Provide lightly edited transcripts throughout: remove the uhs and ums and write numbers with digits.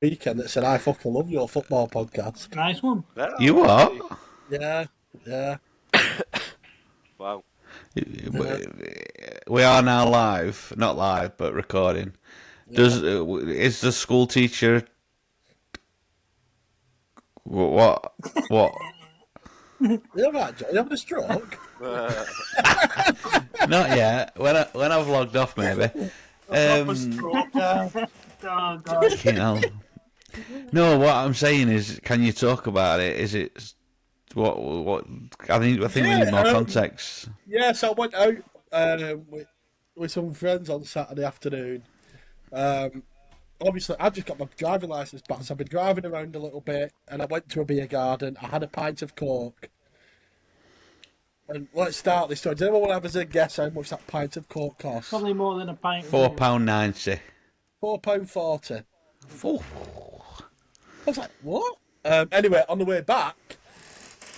weekend that said, I fucking love your football podcast. Nice one. Yeah, You what? Yeah, yeah. Wow. We are now live, not live, but recording. Is the school teacher what? You're right, John. You having a stroke? Not yet. When I've logged off, maybe. Oh, God. You know. No, what I'm saying is, can you talk about it? Is it what? I think we need more context. Yes, I went out with some friends on Saturday afternoon. Obviously, I've just got my driving licence back, so I've been driving around a little bit, and I went to a beer garden. I had a pint of Coke. And let's start this story. Does anyone want to have a guess how much that pint of Coke costs? Probably more than a pint. £4.90. £4.40. Oh. I was like, what? Anyway, on the way back,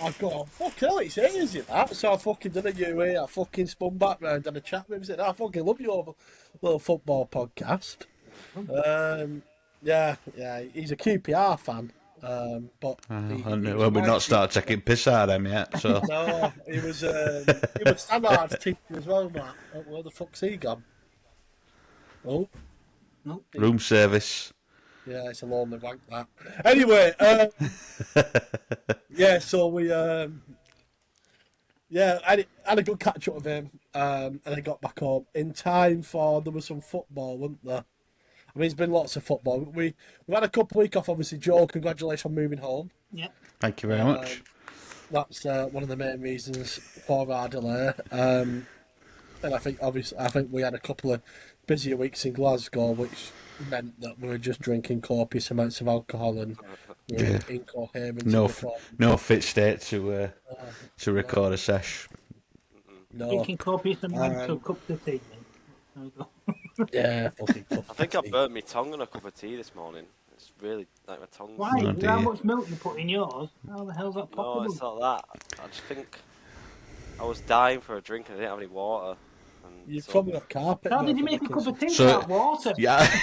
I go, fuck hell, it's easy that. So I fucking did a UE, I fucking spun back round and a chat with him. Said, I fucking love your little football podcast. Yeah, he's a QPR fan. But Well, we've not started taking piss out of him yet, so. No, he was Standard's teacher as well, Matt. Where the fuck's he gone? Oh, No. Room service. yeah, it's a lonely wank that. Anyway, yeah, so we I had a good catch up with him, and I got back home in time for there was some football, wasn't there? I mean, there's been lots of football. We've had a couple of weeks off, obviously. Joe, congratulations on moving home. Yep. Thank you very much. That's one of the main reasons for our delay. And I think we had a couple of busier weeks in Glasgow, which meant that we were just drinking copious amounts of alcohol and we were incoherent. No fit state to record a sesh. No. Drinking copious amounts of cups of tea. Yeah, fucking cup I think I of tea. burnt my tongue on a cup of tea this morning. It's really like my tongue. Why? Oh, How dear. much milk you put in yours? How the hell's that No, possible? it's not that. I just think I was dying for a drink and I didn't have any water. And You've so- probably got carpet. How there did you for make a the cup of tea So- without water? Yeah.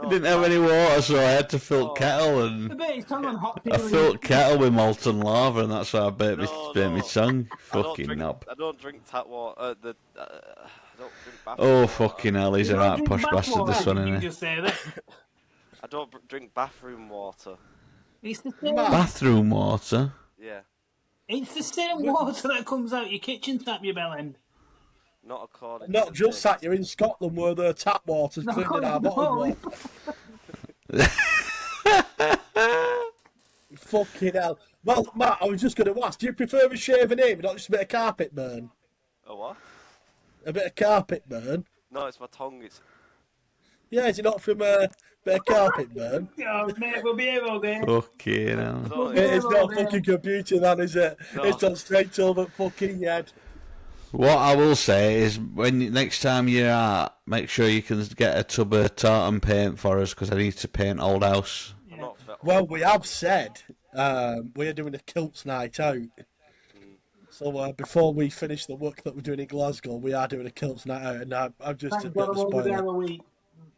Didn't have any water, so I had to fill kettle I and bet it's tongue on hot tea. I filled kettle with molten lava, and that's how I burnt my No. tongue. I don't Fucking drink- knob. I don't drink tap water. I don't drink bath Oh water. fucking hell, he's a right posh bastard. This one, You isn't he? just say that. I don't drink bathroom water. It's the same. Bathroom water. Yeah, It's the same water that comes out your kitchen tap, you bellend. not according. Not to just this. that, you're in Scotland where the tap water's No, cleaning our no. bottled water. Fucking hell. Well, Matt, I was just going to ask, do you prefer a shaven aim, not just a bit of carpet burn? A what? A bit of carpet burn? No, it's my tongue. It's Yeah, is it not from a bit of carpet burn? Oh, mate, we'll be here all day. Fucking hell. no, It's not a fucking computer, that is it? No. It's done straight over fucking head. What I will say is, when next time you're out, make sure you can get a tub of tartan paint for us, because I need to paint old house. I'm not fit. Well, we have said we're doing a kilts night out. So before we finish the work that we're doing in Glasgow, we are doing a kilts night out, and I'm just a Thank bit God of I'm a only there spoiler. a week.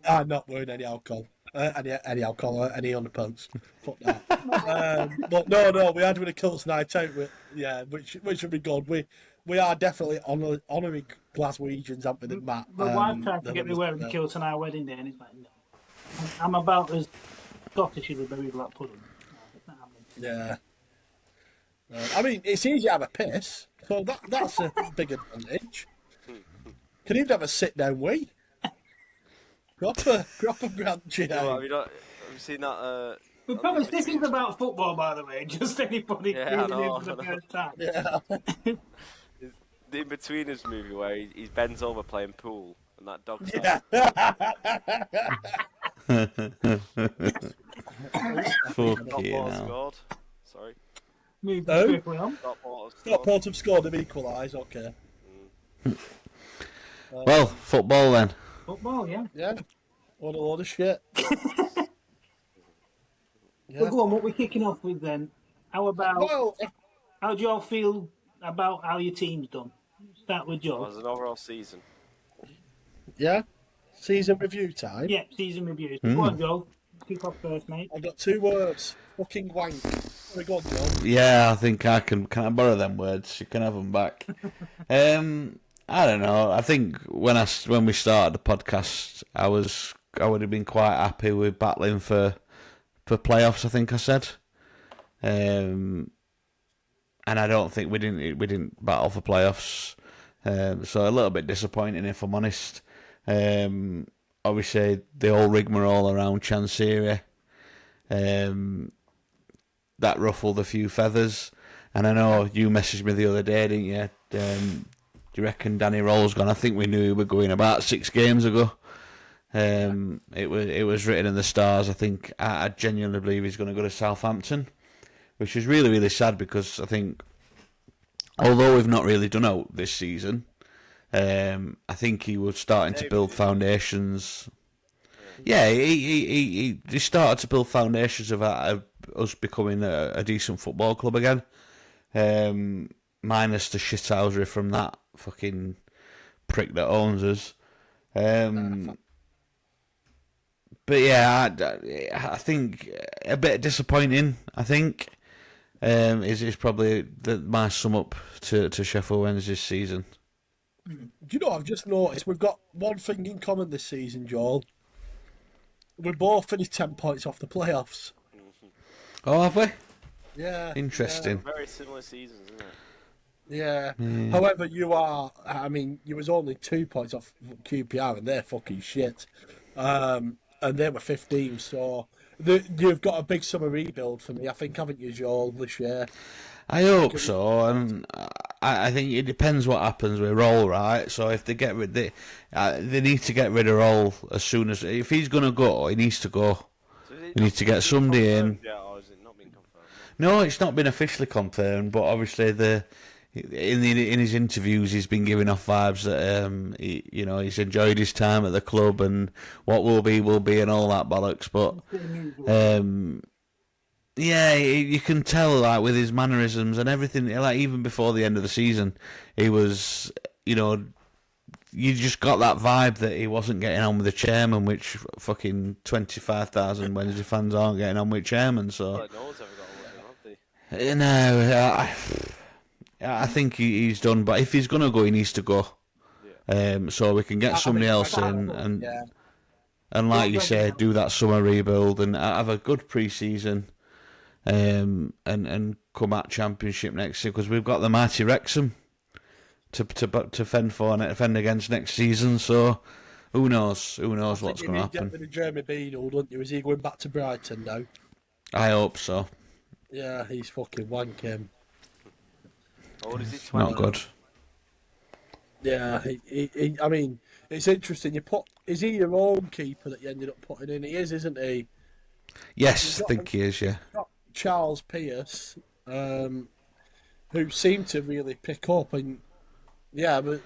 I'm not wearing any alcohol. Any alcohol, any underpants. Fuck that. But no, we are doing a kilts night out. Which would be good. We are definitely honouring Glaswegians, aren't we, that Matt? My wife tried to that get me was- wearing the kilt on our wedding day, and it's like, no. I'm about as Scottish as a very black pudding. No, it's not happening. Yeah. I mean, it's easy to have a piss, so that's a big advantage. Can even have a sit-down wee. Proper branching No, out. have you seen that? We promise this isn't about football, by the way. Just anybody Yeah, I tuning in know, for the I know. first time. Yeah. The In-Betweeners movie where he bends over playing pool and that dog starts. Fucking Stockport hell. scored. Sorry. Move Oh. quickly on. Stockport scored. Stockport have scored, have equalised, okay. Well, football then. Football, yeah. Yeah. What a load of shit. But go on, what we're kicking off with then? How about, Well, how do you all feel about how your team's done? Start with It Joe. was an overall season. yeah. Season review time. Yeah, season reviews. Go on, Joel. Kick off first, mate. I've got 2 words. Fucking wank. Very good, Joel. Yeah, I think I can. Can I borrow them words? You can have them back. I don't know. I think when we started the podcast, I would have been quite happy with battling for playoffs. I think I said, and I don't think we didn't battle for playoffs. So a little bit disappointing, if I'm honest. Obviously, the whole rigmarole around Chancery, that ruffled a few feathers. And I know you messaged me the other day, didn't you? Do you reckon Danny Roll's gone? I think we knew he was going about 6 games ago. It was written in the stars. I think I genuinely believe he's going to go to Southampton, which is really, really sad because I think, although we've not really done out this season, I think he was starting to build foundations. Yeah, he started to build foundations of us becoming a decent football club again. Minus the shithousery from that fucking prick that owns us. But yeah, I think a bit disappointing. I think is probably my sum up to Sheffield Wednesday's season. Do you know, I've just noticed we've got one thing in common this season, Joel. We both finished 10 points off the playoffs. Oh, have we? Yeah. Interesting. Very similar seasons, isn't it? Yeah. However, you was only 2 points off QPR and they're fucking shit. And they were 15, so you've got a big summer rebuild for me, I think, haven't you, Joel, this year? I hope so, and I think it depends what happens with Roll, right? So if they get rid, they need to get rid of Roll as soon as. If he's going to go, he needs to go. So We need to get somebody in. Yeah, or has it not been confirmed? No, it's not been officially confirmed, but obviously in his interviews he's been giving off vibes that he's enjoyed his time at the club and what will be and all that bollocks. But yeah, you can tell like with his mannerisms and everything. Like even before the end of the season, he was you just got that vibe that he wasn't getting on with the chairman, which fucking 25,000 Wednesday fans aren't getting on with chairman. So Well, no one's ever got on with him, have they? no, I think he's done. But if he's gonna go, he needs to go. So we can get somebody else in and like you say, do that summer rebuild and have a good pre-season, and come at Championship next year because we've got the mighty Wrexham to fend against next season. So who knows what's going to happen. Get rid of Jeremy Beadle, don't you? Is he going back to Brighton now? I hope so. Yeah, he's fucking wanking. Or is he 20? Not good. Yeah, he I mean, it's interesting. Is he your own keeper that you ended up putting in? He is, isn't he? Yes, I think he is. Yeah. Got Charles Pierce, who seemed to really pick up and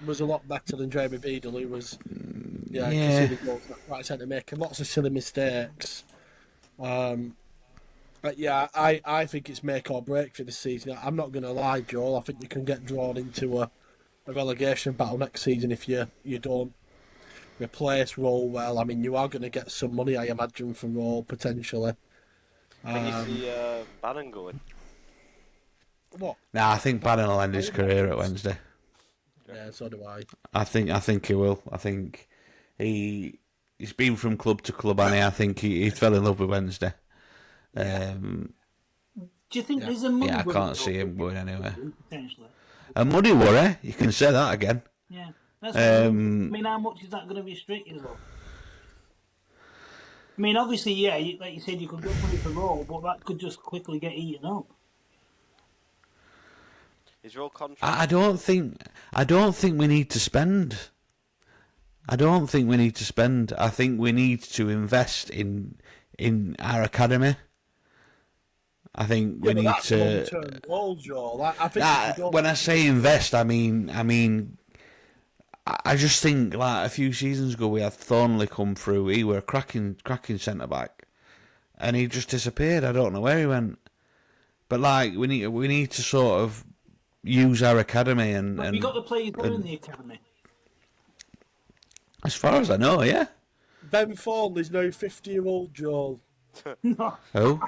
was a lot better than Jeremy Beadle, who was considered goals right centre, making lots of silly mistakes. But yeah, I think it's make or break for this season. I'm not going to lie, Joel. I think you can get drawn into a relegation battle next season if you don't replace Roll well. I mean, you are going to get some money, I imagine, from Roll potentially. Can you see Bannon going? What? Nah, I think Bannon will end his career at Wednesday. Yeah, so do I. I think he will. I think he's been from club to club, and I think he fell in love with Wednesday. Do you think there's a money? Yeah, I can't see him going anywhere. Potentially. A money worry? You can say that again. Yeah. That's I mean, how much is that going to restrict you, though? I mean, obviously, like you said, you could get money for Roll, but that could just quickly get eaten up. Is your contract? I don't think we need to spend. I think we need to invest in our academy. I think we need to. Long-term goal, Joel. I think when I say invest, I mean, I just think like a few seasons ago we had Thornley come through. He were a cracking centre back, and he just disappeared. I don't know where he went. But like we need to sort of use our academy and You got the players in the academy. As far as I know, yeah. Ben Thornley's now 50-year-old, Joel. No. Who?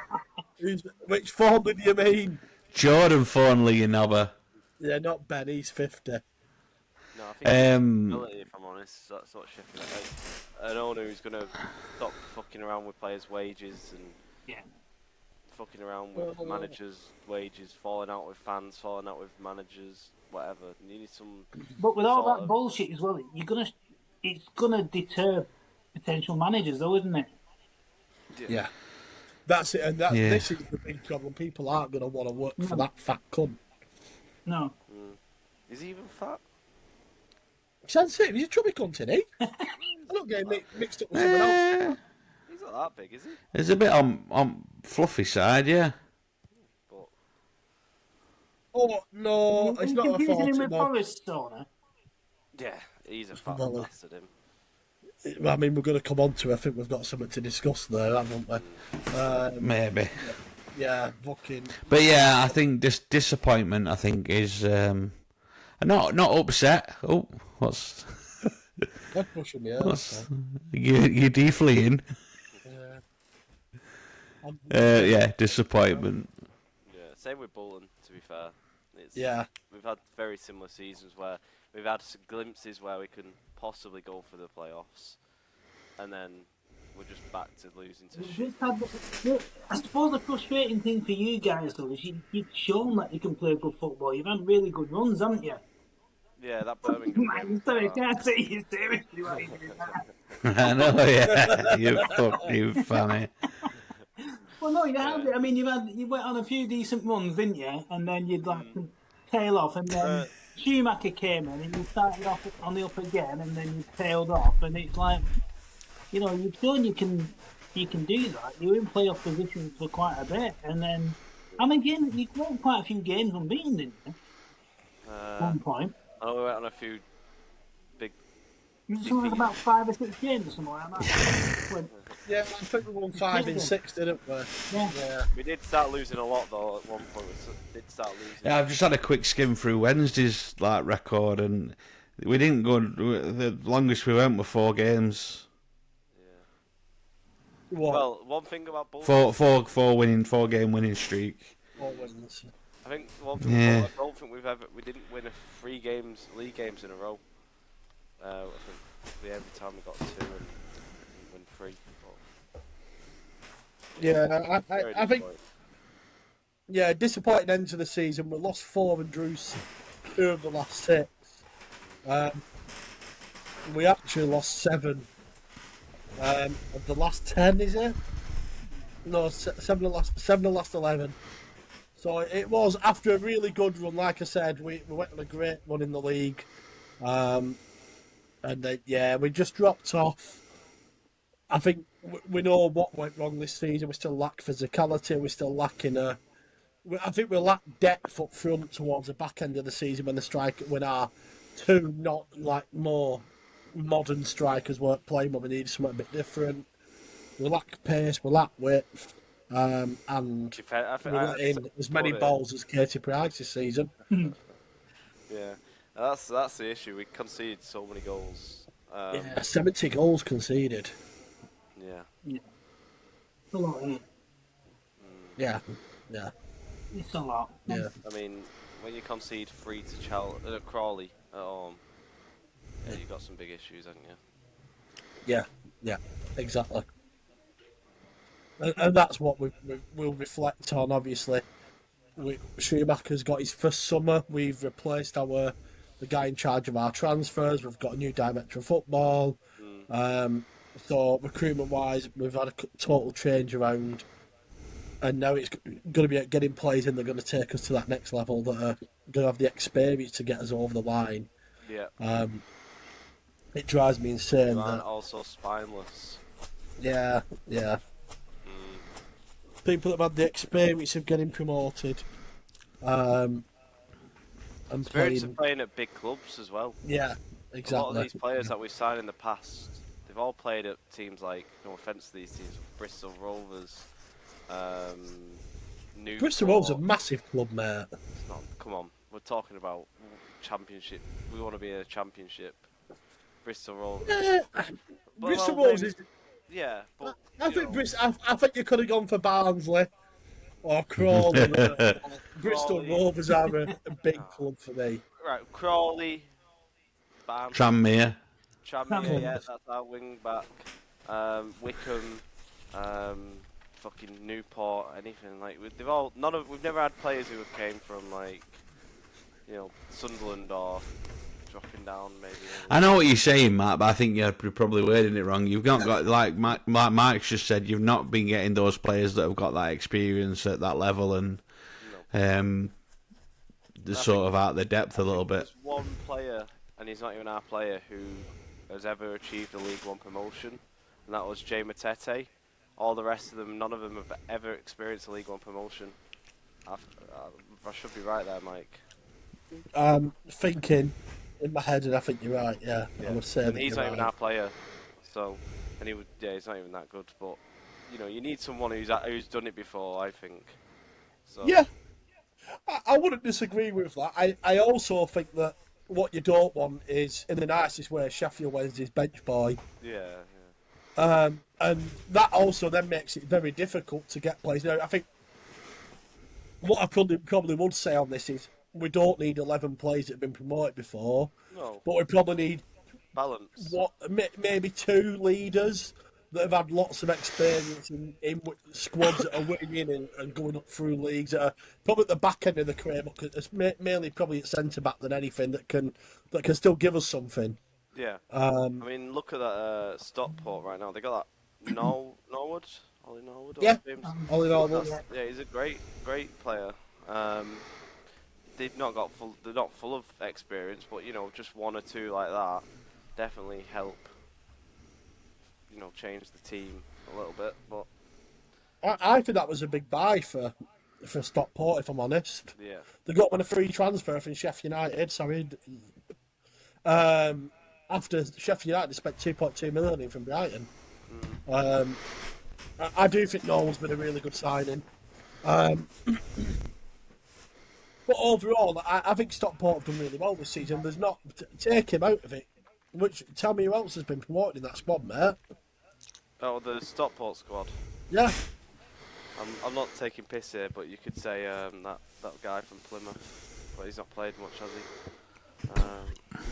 Which Thornley do you mean? Jordan Thornley, you knobber. Yeah, not Ben, he's 50. No, I think ability, if I'm honest, that's what Sheffield like. An owner who's going to stop fucking around with players' wages and Yeah. fucking around with managers' wages, falling out with fans, falling out with managers, whatever. You need some. But with all sort that of- bullshit as well, it's gonna deter potential managers, though, isn't it? Yeah. That's it, and Yeah. this is the big problem. People aren't going to want to work for that fat cunt. No. Is he even fat? Sounds it, he's a chubby cunt, isn't he? I'm not getting mixed up with someone else. He's not that big, is he? It's a bit on fluffy side, yeah. But Oh, no, it's you not a confusing him 40, with no. Forrest Stoner? yeah, he's a fat Well, bastard. Him. I mean, we're going to come on to it. I think we've got something to discuss there, haven't we? Maybe. Yeah, fucking... But yeah, I think this disappointment, I think, is not upset. Oh, what's God pushing me out. what's you defleeing? Yeah, disappointment. Yeah, same with Bolton. To be fair, Yeah. we've had very similar seasons where we've had some glimpses where we can possibly go for the playoffs, and then we're just back to losing to shit. I suppose the frustrating thing for you guys, though, is you've shown that you can play good football. You've had really good runs, haven't you? Yeah, that Birmingham game. I'm sorry, I can't say you seriously while you're doing that. I know, yeah. You funny. Well, no, you have. I mean, you went on a few decent runs, didn't you? And then you'd like tail off, and then Schumacher came in, and you started off on the up again, and then you tailed off, and it's like, you've shown you can do that. You're in playoff positions for quite a bit, and then, I mean, you won quite a few games unbeaten, didn't you? At one point. I know we went on a few big. Something like about 5 or 6 games or something like that. Yeah, I think we won 5 in 6, didn't we? Yeah. We did start losing a lot though. At one point, did start losing. Yeah, I've just had a quick skim through Wednesday's record, and we didn't go. The longest we went were 4 games. What? Well, one thing about Bolton, 4 game winning streak. 4 wins. I think one thing Yeah. I don't think we didn't win league games in a row. I think every time we got 2 and win 3. But Yeah, very I think, disappointing. yeah, disappointing end to the season. We lost 4 and drew 2 of the last 6. We actually lost 7 of the last 10, is it? No, 7 of the last 11. So it was after a really good run. Like I said, we went on a great run in the league, and then we just dropped off. I think we know what went wrong this season. We still lack physicality. We're still lacking I think we lack depth up front towards the back end of the season when our 2 not like more modern strikers weren't playing, but we needed something a bit different. We lack pace. We lack width. And I we think let in as many balls as Katie Price this season. Yeah, that's the issue. We conceded so many goals. Yeah, 70 goals conceded. Yeah. It's a lot, isn't it? Yeah. It's a lot. Yeah. I mean, when you concede 3 to Crawley at home, you've got some big issues, haven't you? Yeah, exactly. And that's what we'll reflect on, obviously. Schumacher's got his first summer. We've replaced the guy in charge of our transfers. We've got a new director of football. So recruitment-wise, we've had a total change around. And now it's going to be getting players in that are going to take us to that next level, that are going to have the experience to get us over the line. Yeah. It drives me insane. And also spineless. Yeah. People that have had the experience of getting promoted, and Experience playing. of playing at big clubs as well. Yeah, A lot exactly. of these players that we've signed in the past, they've all played at teams like, no offence to these teams, Bristol Rovers, Newport. Bristol Rovers a massive club, mate. It's not, come on, we're talking about championship. We want to be a championship. Bristol Rovers. Bristol well, Rovers maybe- is. Yeah, but I you think know, I think you could have gone for Barnsley or Crawley. Bristol Crawley. Rovers are a big club for me. right, Crawley, Barnsley, Tranmere. Tranmere, yeah, that's our wing back. Wickham, fucking Newport, anything like we've never had players who came from like, Sunderland or dropping down maybe. I know what you're saying, Matt, but I think you're probably wording it wrong. You've not got, like Mike's just said, you've not been getting those players that have got that experience at that level, and they're sort of out of their depth a little bit. There's one player, and he's not even our player, who has ever achieved a League One promotion, and that was Jay Matete. All the rest of them, none of them have ever experienced a League One promotion. I should be right there, Mike. Thinking in my head, and I think you're right. Yeah, I would say and that he's you're not even right. our player, so he's not even that good. But you need someone who's done it before, I think. So Yeah, I wouldn't disagree with that. I also think that what you don't want is, in the nicest way, Sheffield Wednesday's bench boy. yeah. And that also then makes it very difficult to get players. Now, I think what I probably would say on this is we don't need 11 players that have been promoted before, No but we probably need balance. maybe 2 leaders that have had lots of experience in squads that are winning and going up through leagues that are probably at the back end of the career, but it's mainly probably at centre back than anything that can still give us something. Yeah. I mean, look at that Stockport right now. They got that Norwood, Ollie Norwood. Yeah, James? all in all, Yeah, he's a great player. They've not got they're not full of experience, but just 1 or 2 like that definitely help. Change the team a little bit. But I think that was a big buy for Stockport, if I'm honest. yeah, They got one a free transfer from Sheffield United. Sorry. After Sheffield United spent 2.2 million in from Brighton. I do think Norwood's been a really good signing. But overall, I think Stockport have done really well this season. There's not take him out of it. Tell me who else has been promoted in that squad, mate. oh, the Stockport squad. Yeah, I'm not taking piss here, but you could say that guy from Plymouth, but he's not played much, has he?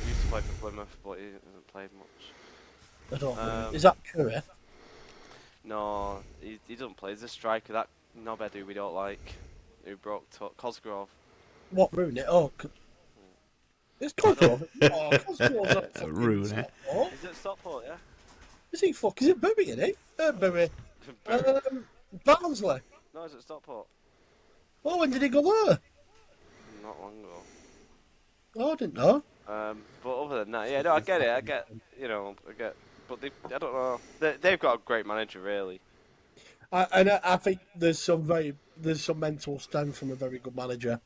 He used to play for Plymouth, but he hasn't played much. I don't know. Is that Curry? No, he doesn't play. He's a striker, that knobhead who we don't like, who broke Cosgrove. What Rooney? Oh, it's Cosgrove. Oh, Cosgrove's not fucking Rooney. Stockport. Is it Stockport, yeah? Is it Bury, isn't he? Bury. Barnsley. No, is it Stockport? Oh, when did he go there? Not long ago. Oh, I didn't know. But other than that, yeah, no, I get it. But I don't know. They've got a great manager, really. I think there's some mental strength from a very good manager.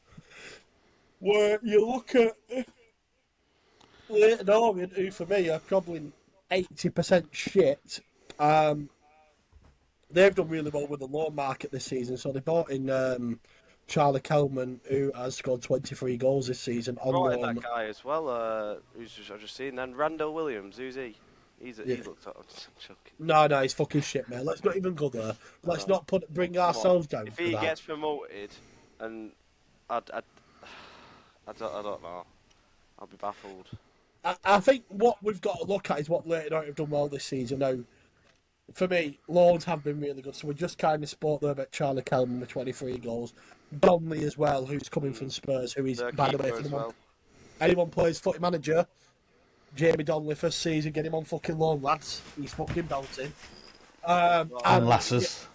Where you look at Leyton Orient, who for me are probably 80% shit. They've done really well with the loan market this season, so they bought in Charlie Kelman, who has scored 23 goals this season on Brought in loan. that guy as well. I've just seen. Then Randall Williams. Who's he? He looked at. I'm joking. No, he's fucking shit, mate. Let's not even go there. Let's not bring ourselves down. If for he that. gets promoted, and I don't know. I'll be baffled. I think what we've got to look at is what Leyton Orient have done well this season. Now, for me, loans have been really good. So we just kind of spoke there about Charlie Kelman with 23 goals. Donnelly as well, who's coming from Spurs, who is, Their by the way, keeper if as well. anyone plays footy manager, Jamie Donnelly first season, get him on fucking loan, lads. He's fucking belting. And lasses.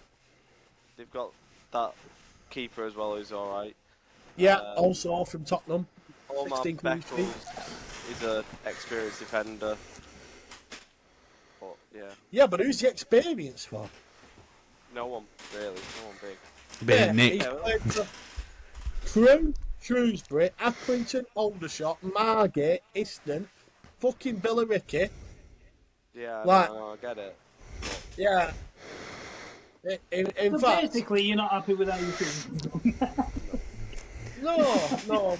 They've got that keeper as well, who's all right. Yeah, also from Tottenham. Omar 16 clean Beckles sheets. is an experienced defender. But yeah, Yeah, but who's the experience for? no one really, no one big. Bit of Nick. He's played for Crewe, Shrewsbury, Accrington, Aldershot, Margate, Easton, fucking Billericay. Yeah, Like- I get it. Yeah. In So fact, basically, you're not happy with how you feel. no.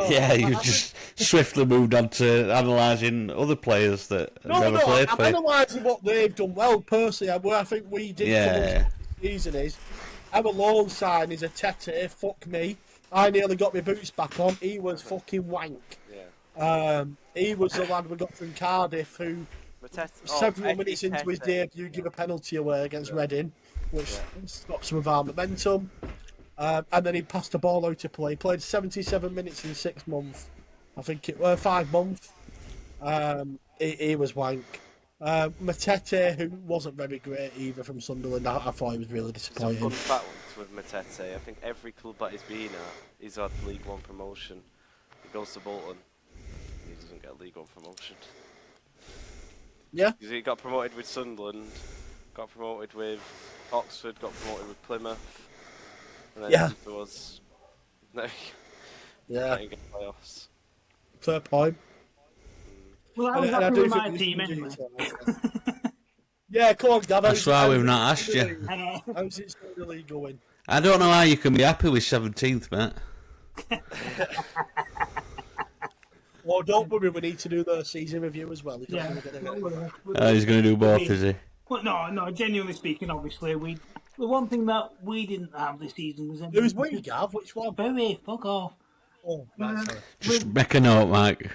Yeah, you I just swiftly moved on to analysing other players that have No, never no, played I'm for you. analysing what they've done well. Personally, where I think we did come Yeah. into the season is our loan sign is a Tete. Fuck me. I nearly got my boots back on. He was fucking wank. Yeah. He was the lad we got from Cardiff who several minutes into his debut give a penalty away against Reading, which stopped some of our momentum. And then he passed the ball out to play. He played 77 minutes in 6 months. I think it were 5 months. He was wank. Matete, who wasn't very great either from Sunderland, I thought he was really It's a disappointing. fun fact with Matete. I think every club that he's been at, he's had League One promotion. He goes to Bolton, he doesn't get a League One promotion. Yeah, He got promoted with Sunderland, got promoted with Oxford, got promoted with Plymouth, and then Yeah. there was no, yeah, can't get playoffs. fair point. Well, I was And I happy do with think my we team should do anyway. it. Yeah, come on, Gav. That's why we've not asked you. I know. How's it the league going? I don't know how you can be happy with 17th, mate. Well, don't worry, we need to do the season review as well. He's not Yeah. gonna get it right. He's going to do both, is he? Well, no. Genuinely speaking, obviously, the one thing that we didn't have this season was Who's we, Gav? Which one? Very fuck off. Oh, right, sorry. Just make a note, Mike.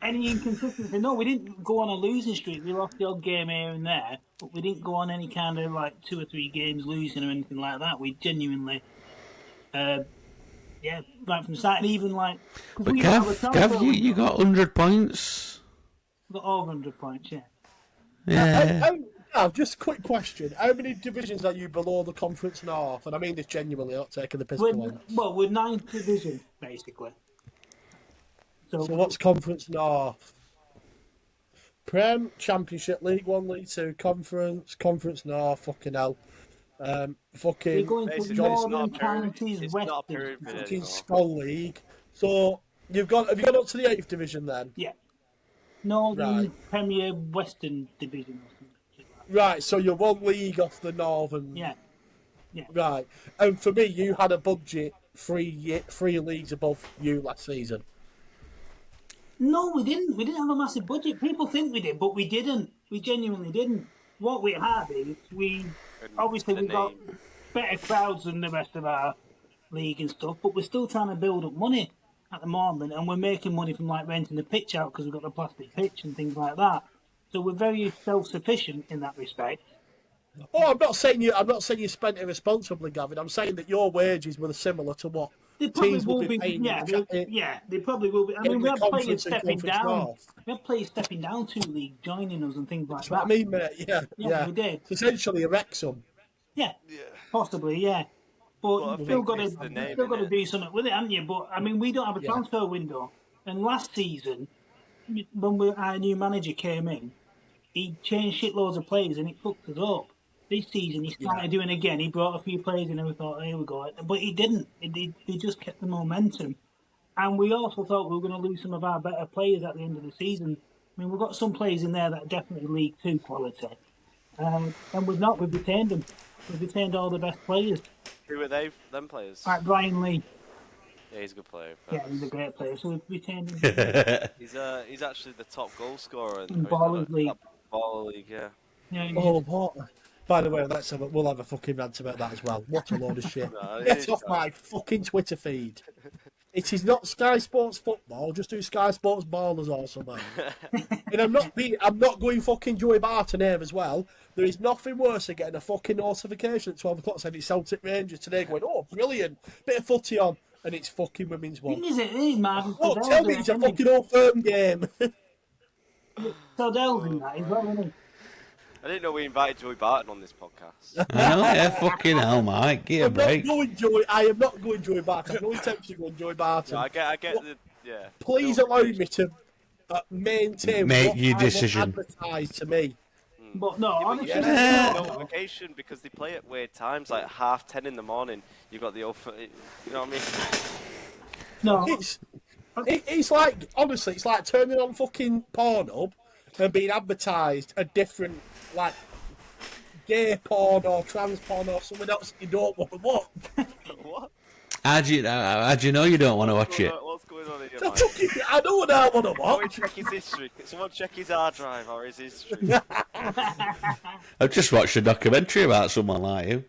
Any inconsistency? No, we didn't go on a losing streak. We lost the odd game here and there, but we didn't go on any kind of like 2 or 3 games losing or anything like that. We genuinely, right from the start, and even like. 'cause But we didn't have a Gav, transfer you window. got 100 points. We got over 100 points, yeah. Yeah. Gav, just a quick question. How many divisions are you below the Conference North? And I mean this genuinely, not taking the piss for once. We're 9th division basically. So what's Conference North? Prem, Championship, League 1, League 2, Conference North, fucking hell. we're Fucking going Basically, to it's Northern not a pyramid. Counties It's West. not a pyramid Division. fucking anymore. Skull League. So have you gone up to the 8th division then? Yeah. Northern Right. Premier Western Division or something. Right, so you're one league off the Northern. Yeah. Right. And for me, you had a budget 3 leagues above you last season. No, we didn't. We didn't have a massive budget. People think we did, but we didn't. We genuinely didn't. What we had is we obviously the we got name. better crowds than the rest of our league and stuff, but we're still trying to build up money at the moment, and we're making money from like renting the pitch out because we've got the plastic pitch and things like that. So we're very self-sufficient in that respect. Oh, I'm not saying you spent irresponsibly, Gavin. I'm saying that your wages were similar to what They probably teams will will be. paying. They probably will be. I mean, in we the have players Conference and stepping Conference down. North. We have players stepping down to league, joining us and things like That's that. what I mean, mate. Yeah, Yeah. we did. It's essentially a Wrexham. Yeah, possibly, yeah. But I you've still think got it's the name, to innit? do something with it, haven't you? But I mean, we don't have a Yeah. transfer window. And last season, when our new manager came in, he changed shitloads of players and it fucked us up. This season, he started doing it again. He brought a few players in and we thought, here we go. But he didn't. He just kept the momentum. And we also thought we were going to lose some of our better players at the end of the season. I mean, we've got some players in there that are definitely League 2 quality. And we've not. We've retained them. We've retained all the best players. Who are they? Them players? Like Brian Lee. Yeah, he's a good player. Yeah, he's a great player. So we've retained him. He's actually the top goal scorer In Baller League. Baller League, yeah. Yeah, Oh, what? By the way, we'll have a fucking rant about that as well. What a load of shit. No, it Get is off fine. my fucking Twitter feed. It is not Sky Sports Football. Just do Sky Sports Ballers or something. And I'm not going fucking Joey Barton here as well. There is nothing worse than getting a fucking notification at 12 o'clock saying it's Celtic Rangers today. Going, oh, brilliant, bit of footy on, and it's fucking women's one. Thing is, it is Marvin Oh, tell me it's a fucking all firm game. Sodell's in that as well, isn't he? I didn't know we invited Joey Barton on this podcast. I know, yeah, fucking hell, Mike. Give a I'm not break. going I am not going Joey Barton. I'm only tempted to go Joey Barton. No, I get the yeah. Please allow me to maintain Make what your I decision. want advertised to me. But no, honestly, Yeah, no. notification because they play at weird times, like 10:30 in the morning. You got the you know what I mean? No, It's like, honestly, it's like turning on fucking Pornhub and being advertised a different, like, gay porn or trans porn or something else you don't want to watch. What? How do you know you don't want to watch it? What's going on in your I mind? I know what I want to Someone watch. check his history. Someone check his hard drive or his history. I've just watched a documentary about someone like you.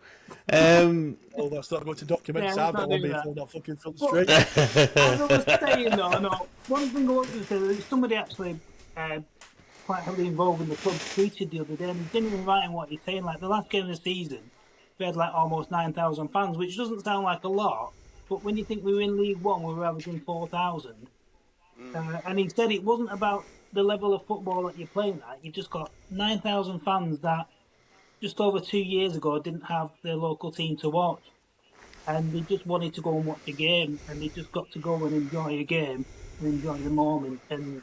Oh, that's not going to document. Yeah, I've got let's not one do being that. thrown off fucking front But- street. As I was saying though, no, one thing I wanted to say, there was somebody actually quite heavily involved in the club tweeted the other day, and he's genuinely right in what he's saying. Like the last game of the season, we had like almost 9,000 fans, which doesn't sound like a lot, but when you think we were in League One, we were averaging 4,000. And he said it wasn't about the level of football that you're playing at. You've just got 9,000 fans that just over 2 years ago didn't have their local team to watch. And they just wanted to go and watch a game, and they just got to go and enjoy a game and enjoy the moment. And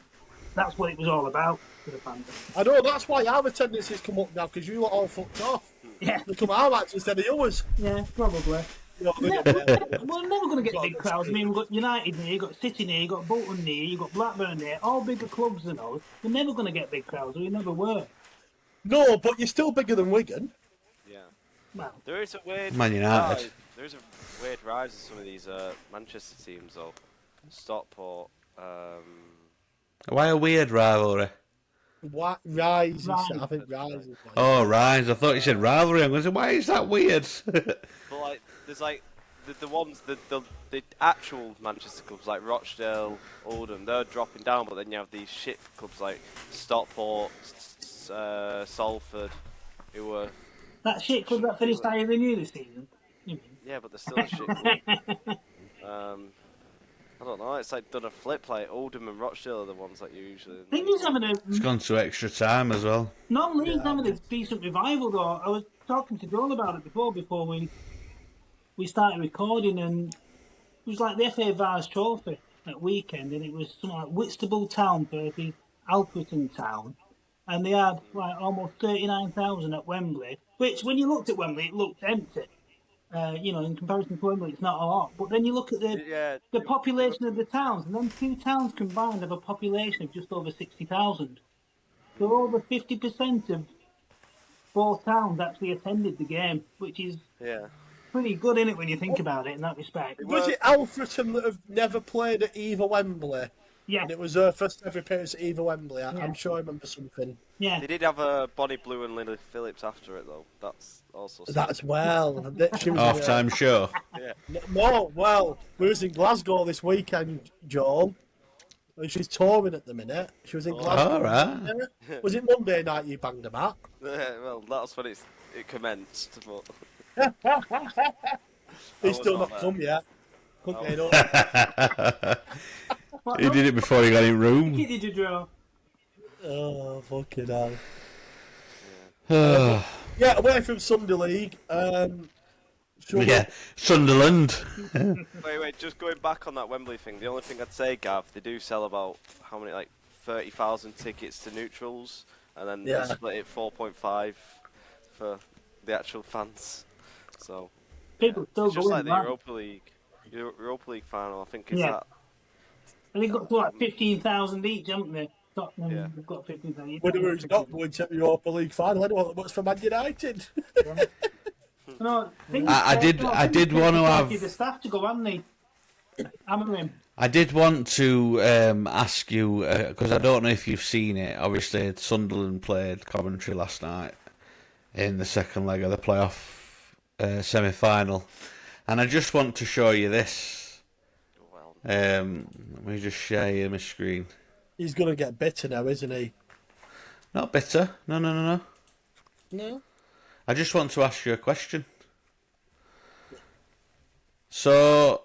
that's what it was all about for the fans. I know, that's why our attendances come up now, because you lot all fucked off. Yeah, They come our match instead of yours. yeah, probably. You know, We're never going to get Got big the crowds. I speed. mean, we've got United here, you've got City here, you've got Bolton here, you've got Blackburn here, all bigger clubs than us. We're never going to get big crowds. We never were. No, but you're still bigger than Wigan. Yeah. Well, There is a weird Man United. rise. There is a weird rise of some of these Manchester teams, though. Stockport. Why a weird rivalry? What Rise? Rise. I think Rise is like. Oh, Rise. I thought you said rivalry. I'm going to say, why is that weird? But like, there's like the ones the actual Manchester clubs like Rochdale, Oldham. They're dropping down, but then you have these shit clubs like Stockport, Salford, who were that shit club that finished higher than you this season. You mean? yeah, but they're still a shit club. I don't know. It's like done a flip. Like Oldham and Rochdale are the ones that you usually. I think he's having It's a gone to extra time as well. non-league having a decent revival though. I was talking to Joel about it before we started recording, and it was like the FA Vars Trophy at weekend, and it was something like Whitstable Town versus Alfreton Town, and they had like almost 39,000 at Wembley. Which, when you looked at Wembley, it looked empty. In comparison to Wembley, it's not a lot. But then you look at the population of the towns, and then two towns combined have a population of just over 60,000. So over 50% of both towns actually attended the game, which is Yeah. pretty good, isn't it, when you think about it in that respect? Was it Alfreton that have never played at either Wembley? Yeah, And it was their first ever appearance at either Wembley. I'm sure I remember something. yeah. They did have a Bonnie Blue and Lily Phillips after it though. That's also. That's well. She was Half-time show. Yeah. No, well, we was in Glasgow this weekend, Joel. And she's touring at the minute. She was in Glasgow. All right. Was it Monday night you banged them out? Well, that's when it commenced. But He's was still not not there. come yet. Couldn't get it up. What He did it before he got in room. did you draw? Oh, fucking hell. yeah, Yeah, away from Sunday League. Sunderland. wait, just going back on that Wembley thing. The only thing I'd say, Gav, they do sell about how many, like 30,000 tickets to neutrals, and then Yeah. they split it 4.5 for the actual fans. So People still it's just going, like the man. Europa League final. I think is Yeah. that. And they've got like 15,000 each, haven't they? Tottenham, Yeah. they've got 15,000. Winner who's not going to the Europa League final. Anyone that works for Man United. No, I did want to have- the staff to go, haven't they? Hammer him. I did want to ask you, because I don't know if you've seen it, obviously Sunderland played Coventry last night in the second leg of the playoff semi-final. And I just want to show you this. Well, Let me just share you my screen. He's going to get bitter now, isn't he? Not bitter. No. No. I just want to ask you a question. So,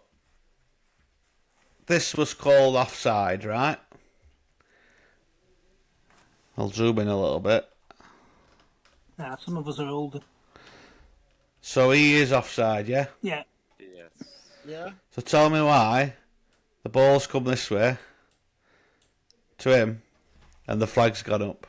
this was called offside, right? I'll zoom in a little bit. Yeah, some of us are older. So he is offside, yeah? Yeah. yes. Yeah. So tell me why the ball's come this way to him and the flag's gone up.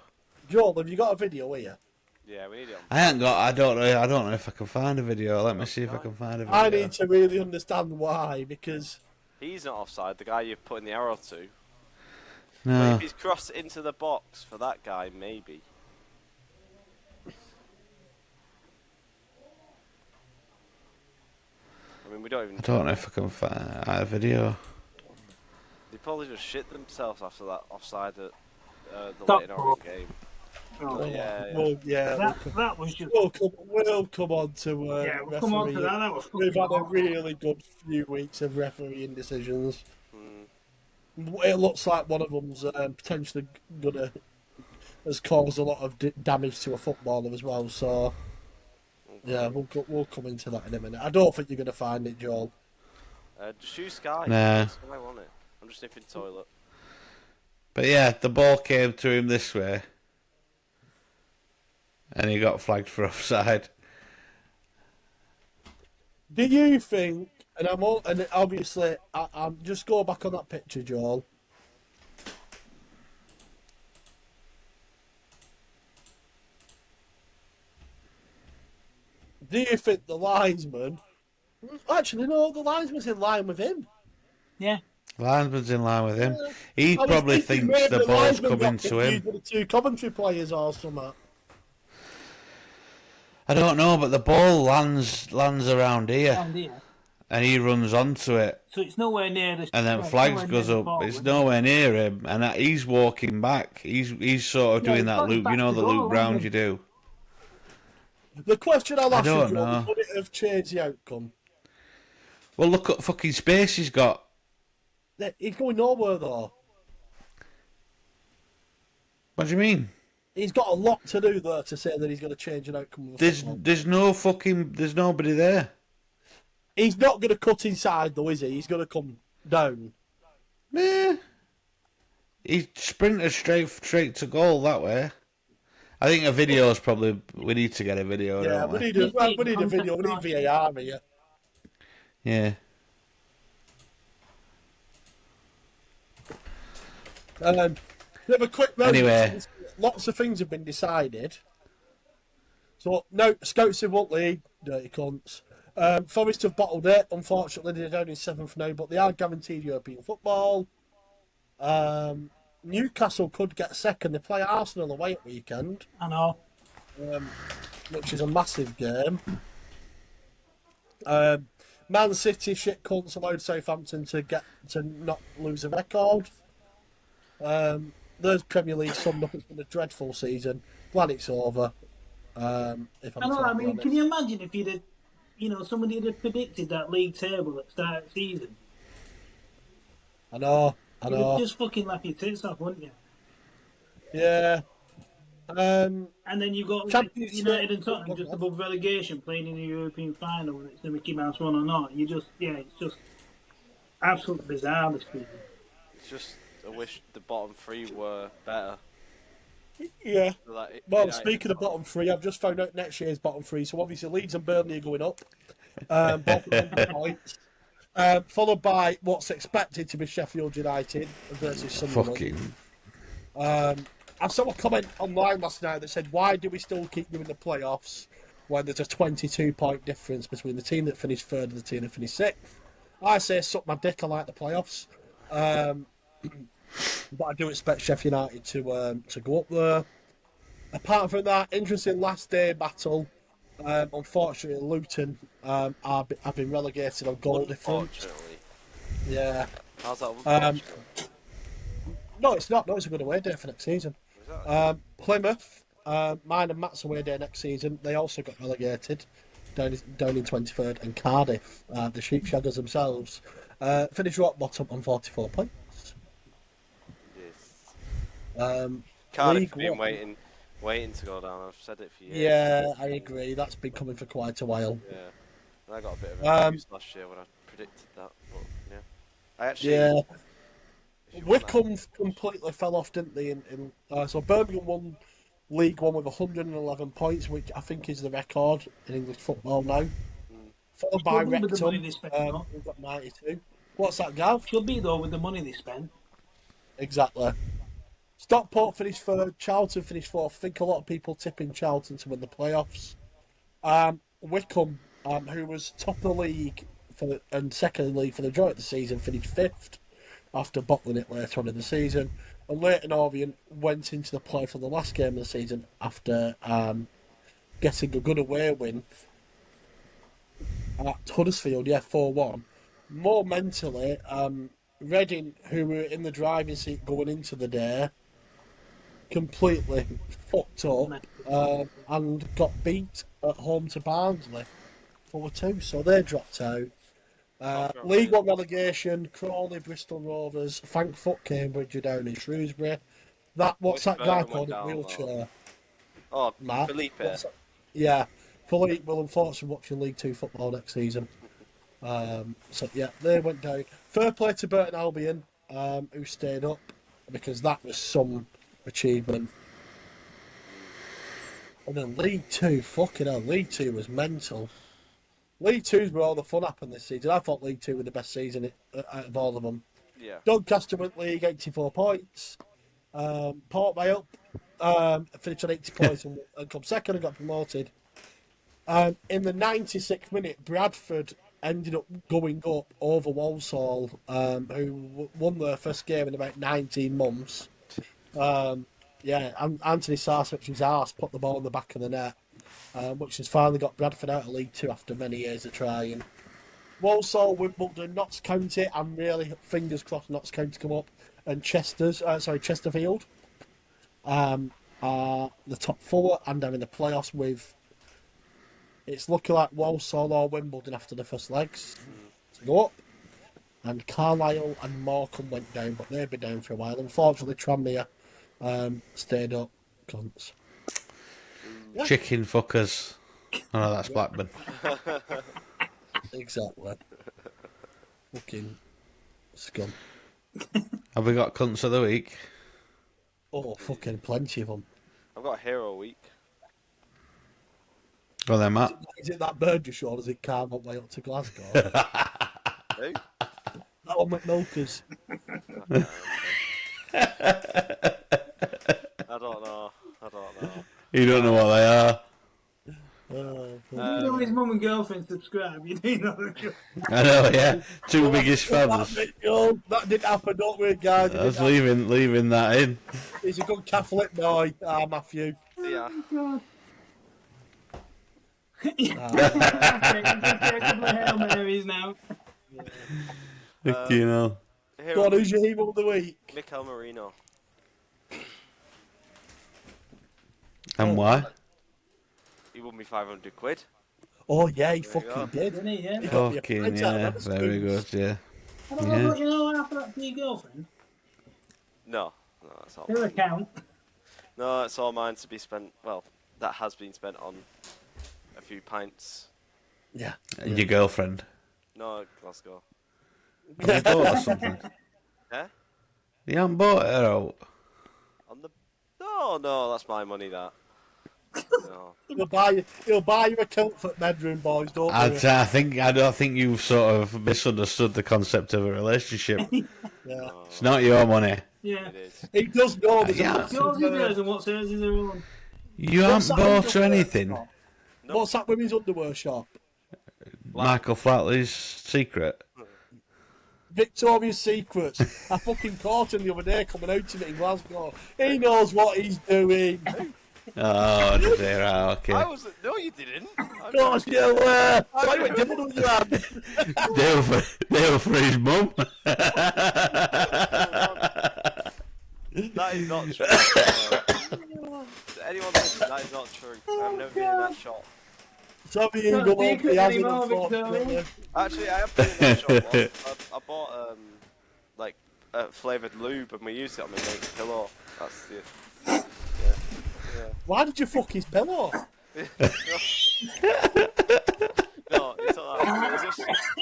Joel, have you got a video here? Yeah, we need it. I don't know if I can find a video. Let me see if I can find a video. I need to really understand why, because He's not offside. The guy you're putting the arrow to. But No. if he's crossed into the box for that guy, maybe. I mean, we don't even. I don't know if I can find a video. They probably just shit themselves after that offside at the Top Leighton Orient game. Oh, Yeah. Well, yeah, that was just. we'll come on to Yeah, we'll come on to refereeing. that. That was We've fucking had a awful. really good few weeks of refereeing decisions. Mm. It looks like one of them's potentially has caused a lot of damage to a footballer as well. So yeah, we'll come into that in a minute. I don't think you're gonna find it, Joel. Just use Sky. Nah. Sky won it. I'm just nipping toilet. But yeah, the ball came to him this way, and he got flagged for offside. Do you think? And obviously I'm just go back on that picture, Joel. Do you think the linesman? Actually, no. The linesman's in line with him. Yeah. Linesman's in line with him. He I was probably thinking thinks maybe the ball's linesman coming got to confused him. with the two Coventry players or something. I don't know, but the ball lands around here, Down here. and he runs onto it, So it's nowhere near the. and then it's flags nowhere goes near the up. forward. It's nowhere near him, and he's walking back. He's sort of Yeah, doing he's that got his loop. back You know to the goal, loop hasn't round he? you do. The question I'll I ask you, don't Joel, know. would it have changed the outcome? Well, look at fucking space he's got. He's going nowhere though. What do you mean? He's got a lot to do there to say that he's going to change an outcome of a football. There's nobody there. He's not going to cut inside though, is he? He's going to come down. Meh. He sprinted straight to goal that way. I think a video is probably. We need to get a video, Yeah, don't we we? need a video. We need VAR here. Yeah. We have a quick moment. Anyway. Lots of things have been decided. So, no, Scouts in what league? Dirty cunts. Forest have bottled it. Unfortunately, they're down in 7th now, but they are guaranteed European football. Newcastle could get second. They play Arsenal away at weekend, I know. which is a massive game. Man City shit cunts allowed Southampton to not lose a record. There's Premier League summed up. It's been a dreadful season. Glad it's over. If I'm I know. I totally mean, honest. can you imagine if you'd have, somebody had predicted that league table at the start of the season? I know. You'd just fucking laugh your tits off, wouldn't you? Yeah. And then you've got Champions United League- and Tottenham just above relegation playing in the European final, and it's the Mickey Mouse one or not. It's just absolutely bizarre this season. It's just I wish the bottom three were better. Yeah. Like, Well, United- speaking of bottom three, I've just found out next year's bottom three. So obviously Leeds and Burnley are going up, both with 100 points, followed by what's expected to be Sheffield United versus Sunderland. Fucking. I saw a comment online last night that said, "Why do we still keep doing the playoffs when there's a 22-point difference between the team that finished third and the team that finished sixth?" I say, "Suck my dick. I like the playoffs." But I do expect Sheffield United to go up there. Apart from that, interesting last day battle. Unfortunately, Luton have been relegated on goal difference. Unfortunately. Yeah. How's that unfortunate? No, it's not. No, it's a good away day for next season. Is that- Plymouth, mine and Matt's away day next season. They also got relegated down in 23rd, and Cardiff, the Sheepshaggers themselves, finished rock bottom on 44 points. Yes. Cardiff League have been One. waiting to go down. I've said it for years. Yeah, I agree. That's been coming for quite a while. Yeah. And I got a bit of abuse last year when I predicted that, but yeah. I actually. Yeah. if you want Wycombe completely fell off, didn't they? So Birmingham won League One with 111 points, which I think is the record in English football now. Followed by Should be with the money Wrexham, they spent, no? who've got 92. What's that, Gav? Should be though with the money they spend. Exactly. Stockport finished third, Charlton finished fourth. I think a lot of people tipping Charlton to win the playoffs. Wycombe, who was top of the league and second in the league for the majority of the season, finished fifth after bottling it later on in the season. And Leyton Orient went into the play for the last game of the season after getting a good away win at Huddersfield, 4-1. More mentally, Reading, who were in the driving seat going into the day, completely fucked up and got beat at home to Barnsley 4-2, so they dropped out. League One relegation, Crawley, Bristol Rovers, thank fuck Cambridge are down in Shrewsbury. What's that guy called in wheelchair? Oh, Matt? Felipe. Yeah, Felipe will unfortunately watching League Two football next season. So yeah, they went down. Fair play to Burton Albion, who stayed up, because that was some achievement. And then League Two, fucking hell, League Two was mental. League Two's where all the fun happened this season. I thought League Two were the best season out of all of them. Yeah. Doncaster went league, 84 points. Port Vale finished on 80 points and come second and got promoted. In the 96th minute, Bradford ended up going up over Walsall, who won their first game in about 19 months. Anthony Sarsevich's arse put the ball in the back of the net, which has finally got Bradford out of League Two after many years of trying. Walsall, Wimbledon, Notts County, I'm really fingers crossed Notts County come up, and Chesterfield are the top four and are in the playoffs with. It's looking like Walsall or Wimbledon after the first legs to go up, and Carlisle and Morecambe went down, but they've been down for a while. Unfortunately, Tranmere stayed up. Cunts. Yeah. Chicken fuckers. Oh, no, that's Blackburn. Exactly. Fucking scum. Have we got cunts of the week? Oh, fucking plenty of them. I've got a hero week. Go then, Matt. Is it that bird you showed? Is it carved up way up to Glasgow? Who? That one McNulkers. I don't know. You don't know what they are. You know his mum and girlfriend subscribe, you do know. I know, yeah. Two biggest fans. That didn't happen, don't we, guys? I was leaving that in. He's a good Catholic boy, Matthew. Yeah. Okay, just get a couple of Hail Marys now. You know. Hero Go on, week, who's your hero of the week? Mikel Marino. And why? He won me 500 quid. Oh, yeah, he There you fucking go. did. Didn't he, yeah? He got me a Fucking pint out yeah. of that Very spoons. good, yeah. I don't know, but you know half of that for your girlfriend? No, that's all. Her account. No, it's all mine to be spent. Well, that has been spent on a few pints. Yeah. Your girlfriend. No, Glasgow. Have you bought her something? Eh? You haven't bought her out. On the. No, that's my money. That. No. He'll buy you a comfort bedroom, boys, don't I worry. don't think you've sort of misunderstood the concept of a relationship. Yeah. It's not your money. Yeah. It is. He does know there's Yeah. a What's yours is hers and what's hers is her own. You What's haven't that bought her underwear anything. shop? What's that women's underwear shop? Michael Flatley's secret. Victoria's Secrets. I fucking caught him the other day coming out of it in Glasgow. He knows what he's doing. Oh, does he? Right, okay. I wasn't. No, you didn't. Of course you were. Why you giving on your hand? They were for his mum. That is not true. Anyone listen, that is not true. I've never been in that shop. Some of you Not go on, secret he hasn't, anymore, unfortunately. Victoria. Actually, I have been in that shop once. I bought like flavoured lube and we used it on my mate's pillow. That's the. Yeah. Why did you fuck his pillow? No, it's not that.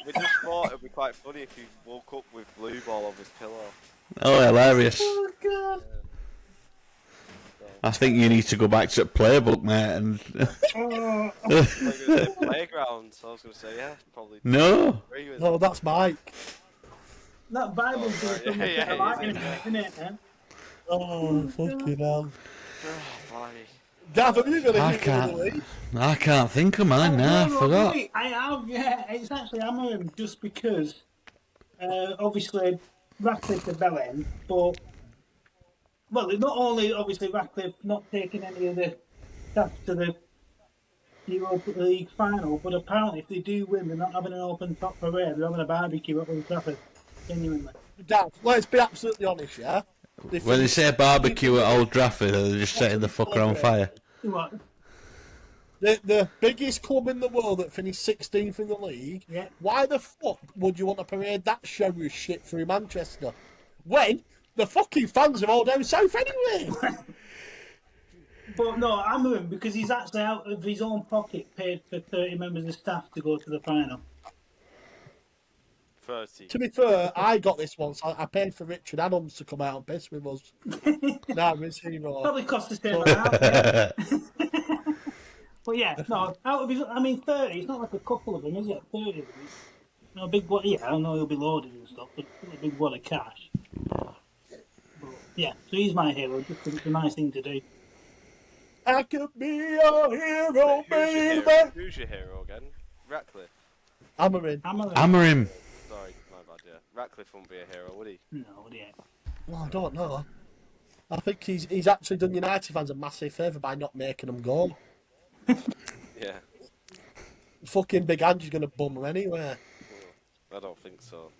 We just thought it'd be quite funny if he woke up with lube all over his pillow. Oh, hilarious. Oh, God. I think you need to go back to the playbook, mate. And Oh. I was going to say playground, so I was going to say, yeah, probably no, agree with No, that's Mike. That Bible's right. doing something Yeah, like yeah, it, isn't it, man? Oh, fucking hell. Blimey. Gav, have you got a I hit can't. of the week? I can't think of mine now. I forgot. Wait, I have, yeah. It's actually Amorim just because, obviously, Ratcliffe the bell end, but, well, it's not only, obviously, Ratcliffe not taking any of the stuff to the Europa League final, but apparently if they do win, they're not having an open top parade, they're having a barbecue at Old Trafford. Genuinely. Dan, let's be absolutely honest, yeah? When they say barbecue at Old Trafford, they're just setting the fucker on fire. What? The biggest club in the world that finished 16th in the league, Yeah. why the fuck would you want to parade that show of shit through Manchester? When the fucking fans are all down south anyway? But no, I'm with him because he's actually out of his own pocket paid for 30 members of staff to go to the final. 30. To be fair, I got this once. I paid for Richard Adams to come out and piss with us. Nah, Miss Hero. Probably cost the same amount. Yeah. But yeah, no, out of his, I mean, 30. It's not like a couple of them, is it? 30 of them. No, big what? Yeah, I know he'll be loaded and stuff, but still a big wad of cash. But, yeah, so he's my hero. Just 'cause it's a nice thing to do. I could be your hero, baby. Who's your hero again? Ratcliffe. Hammering. Hammer him. Sorry, my bad, yeah. Ratcliffe wouldn't be a hero, would he? No, yeah. Well, I don't know. I think he's actually done United fans a massive favour by not making them go. Yeah. Fucking Big Angie's going to bum them anyway. I don't think so.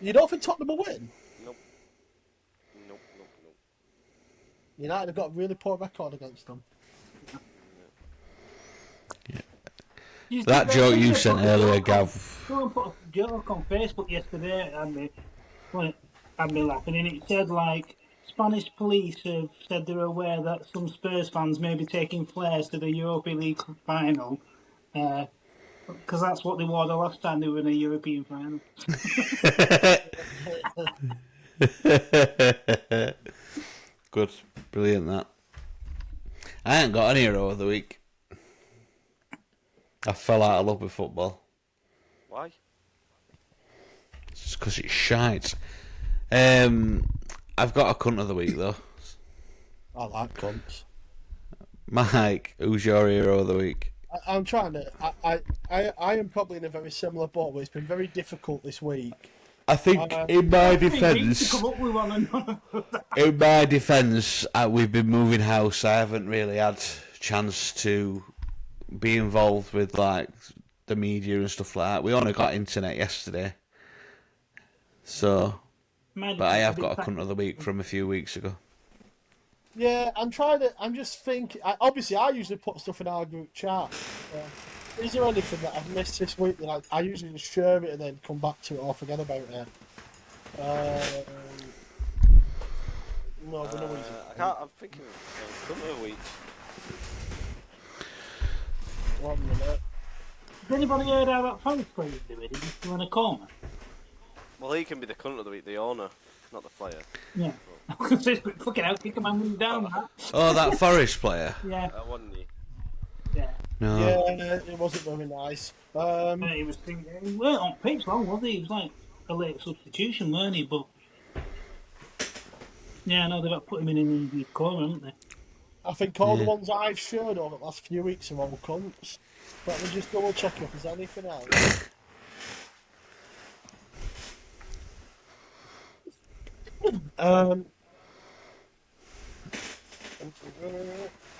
You don't think Tottenham will win? Nope. Nope. United have got a really poor record against them. That joke you sent earlier, Gav. Someone put a joke on Facebook yesterday and had me laughing, and it said like Spanish police have said they're aware that some Spurs fans may be taking flares to the Europa League final because that's what they wore the last time they were in a European final. Good. Brilliant, that. I ain't got an hero of the week. I fell out of love with football. Why? It's because it's shite. I've got a cunt of the week, though. I like cunts. Mike, who's your hero of the week? I'm trying to. I am probably in a very similar boat, but it's been very difficult this week. I think, in my defence, To come up with one and in my defence, we've been moving house. I haven't really had chance to be involved with like the media and stuff like that. We only got internet yesterday, so. But I have got a cunt of the week from a few weeks ago. Yeah, I'm trying to. I'm just thinking. Obviously, I usually put stuff in our group chat. Is there anything that I've missed this week? That I usually just share it and then come back to it or forget about it. No, but no reason. I'm thinking of cunt of the week. 1 minute. Has anybody heard how that Forest player's doing? He's still in a coma. Well, he can be the cunt of the week, the owner, not the player. Yeah. I was going to say, fucking hell, kick a man down that. Oh, that Forest player? Yeah, Wasn't he? yeah. No. Yeah, it wasn't very nice. He was thinking, he weren't on pitch long, was he? He was like a late substitution, weren't he? But yeah, no, they've got to put him in an injury corner, haven't they? I think all the ones I've shared over the last few weeks are all cunts. Let me just double check if there's anything else.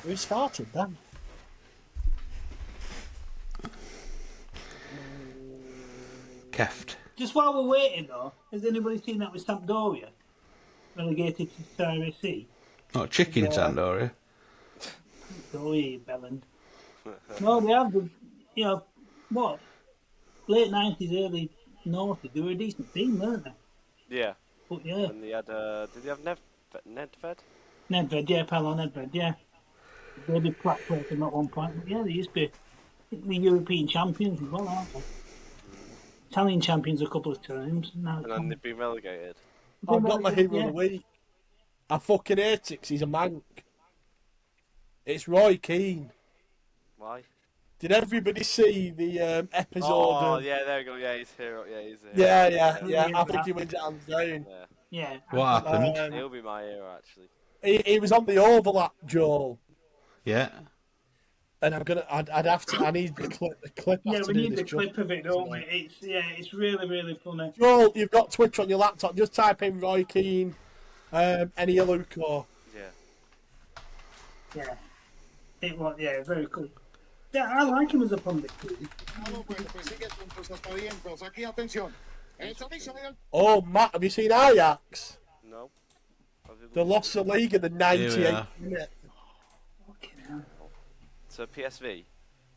We started then. Keft. Just while we're waiting, though, has anybody seen that with Sampdoria? Relegated to Serie C? Not chicken Sampdoria. Oh, yeah, Belland. No, they have, you know, what? Late 90s, early 90s, they were a decent team, weren't they? Yeah. But yeah, And they had, did they have Nedved? Nedved, yeah, Paolo Nedved, yeah. They did Platt play for them at one point, but yeah, they used to be the European champions as well, aren't they? Italian champions a couple of times. Now And then they've been relegated. I've got my hero yeah. of the week. I fucking hate it 'cause he's a mank. It's Roy Keane. Why? Did everybody see the episode? Oh, of... yeah, there we go. Yeah, he's hero. Yeah, he's a hero. Yeah. Yeah. I think he wins it hands down. Yeah. Yeah. What happened? He'll be my hero, actually. He was on the overlap, Joel. Yeah. And I'd have to. I need the clip. Yeah, has to we do need this, the clip Joel. of it, don't we? It's really, really funny. Joel, you've got Twitter on your laptop. Just type in Roy Keane, Eni Aluko. Yeah. Yeah. It was, yeah, very cool. Yeah, I like him as a pundit. Pues sigue con tus expedientes. Aquí, atención. Oh, Matt, have you seen Ajax? No. They lost the league in the 98th are. minute. Fucking hell. So PSV.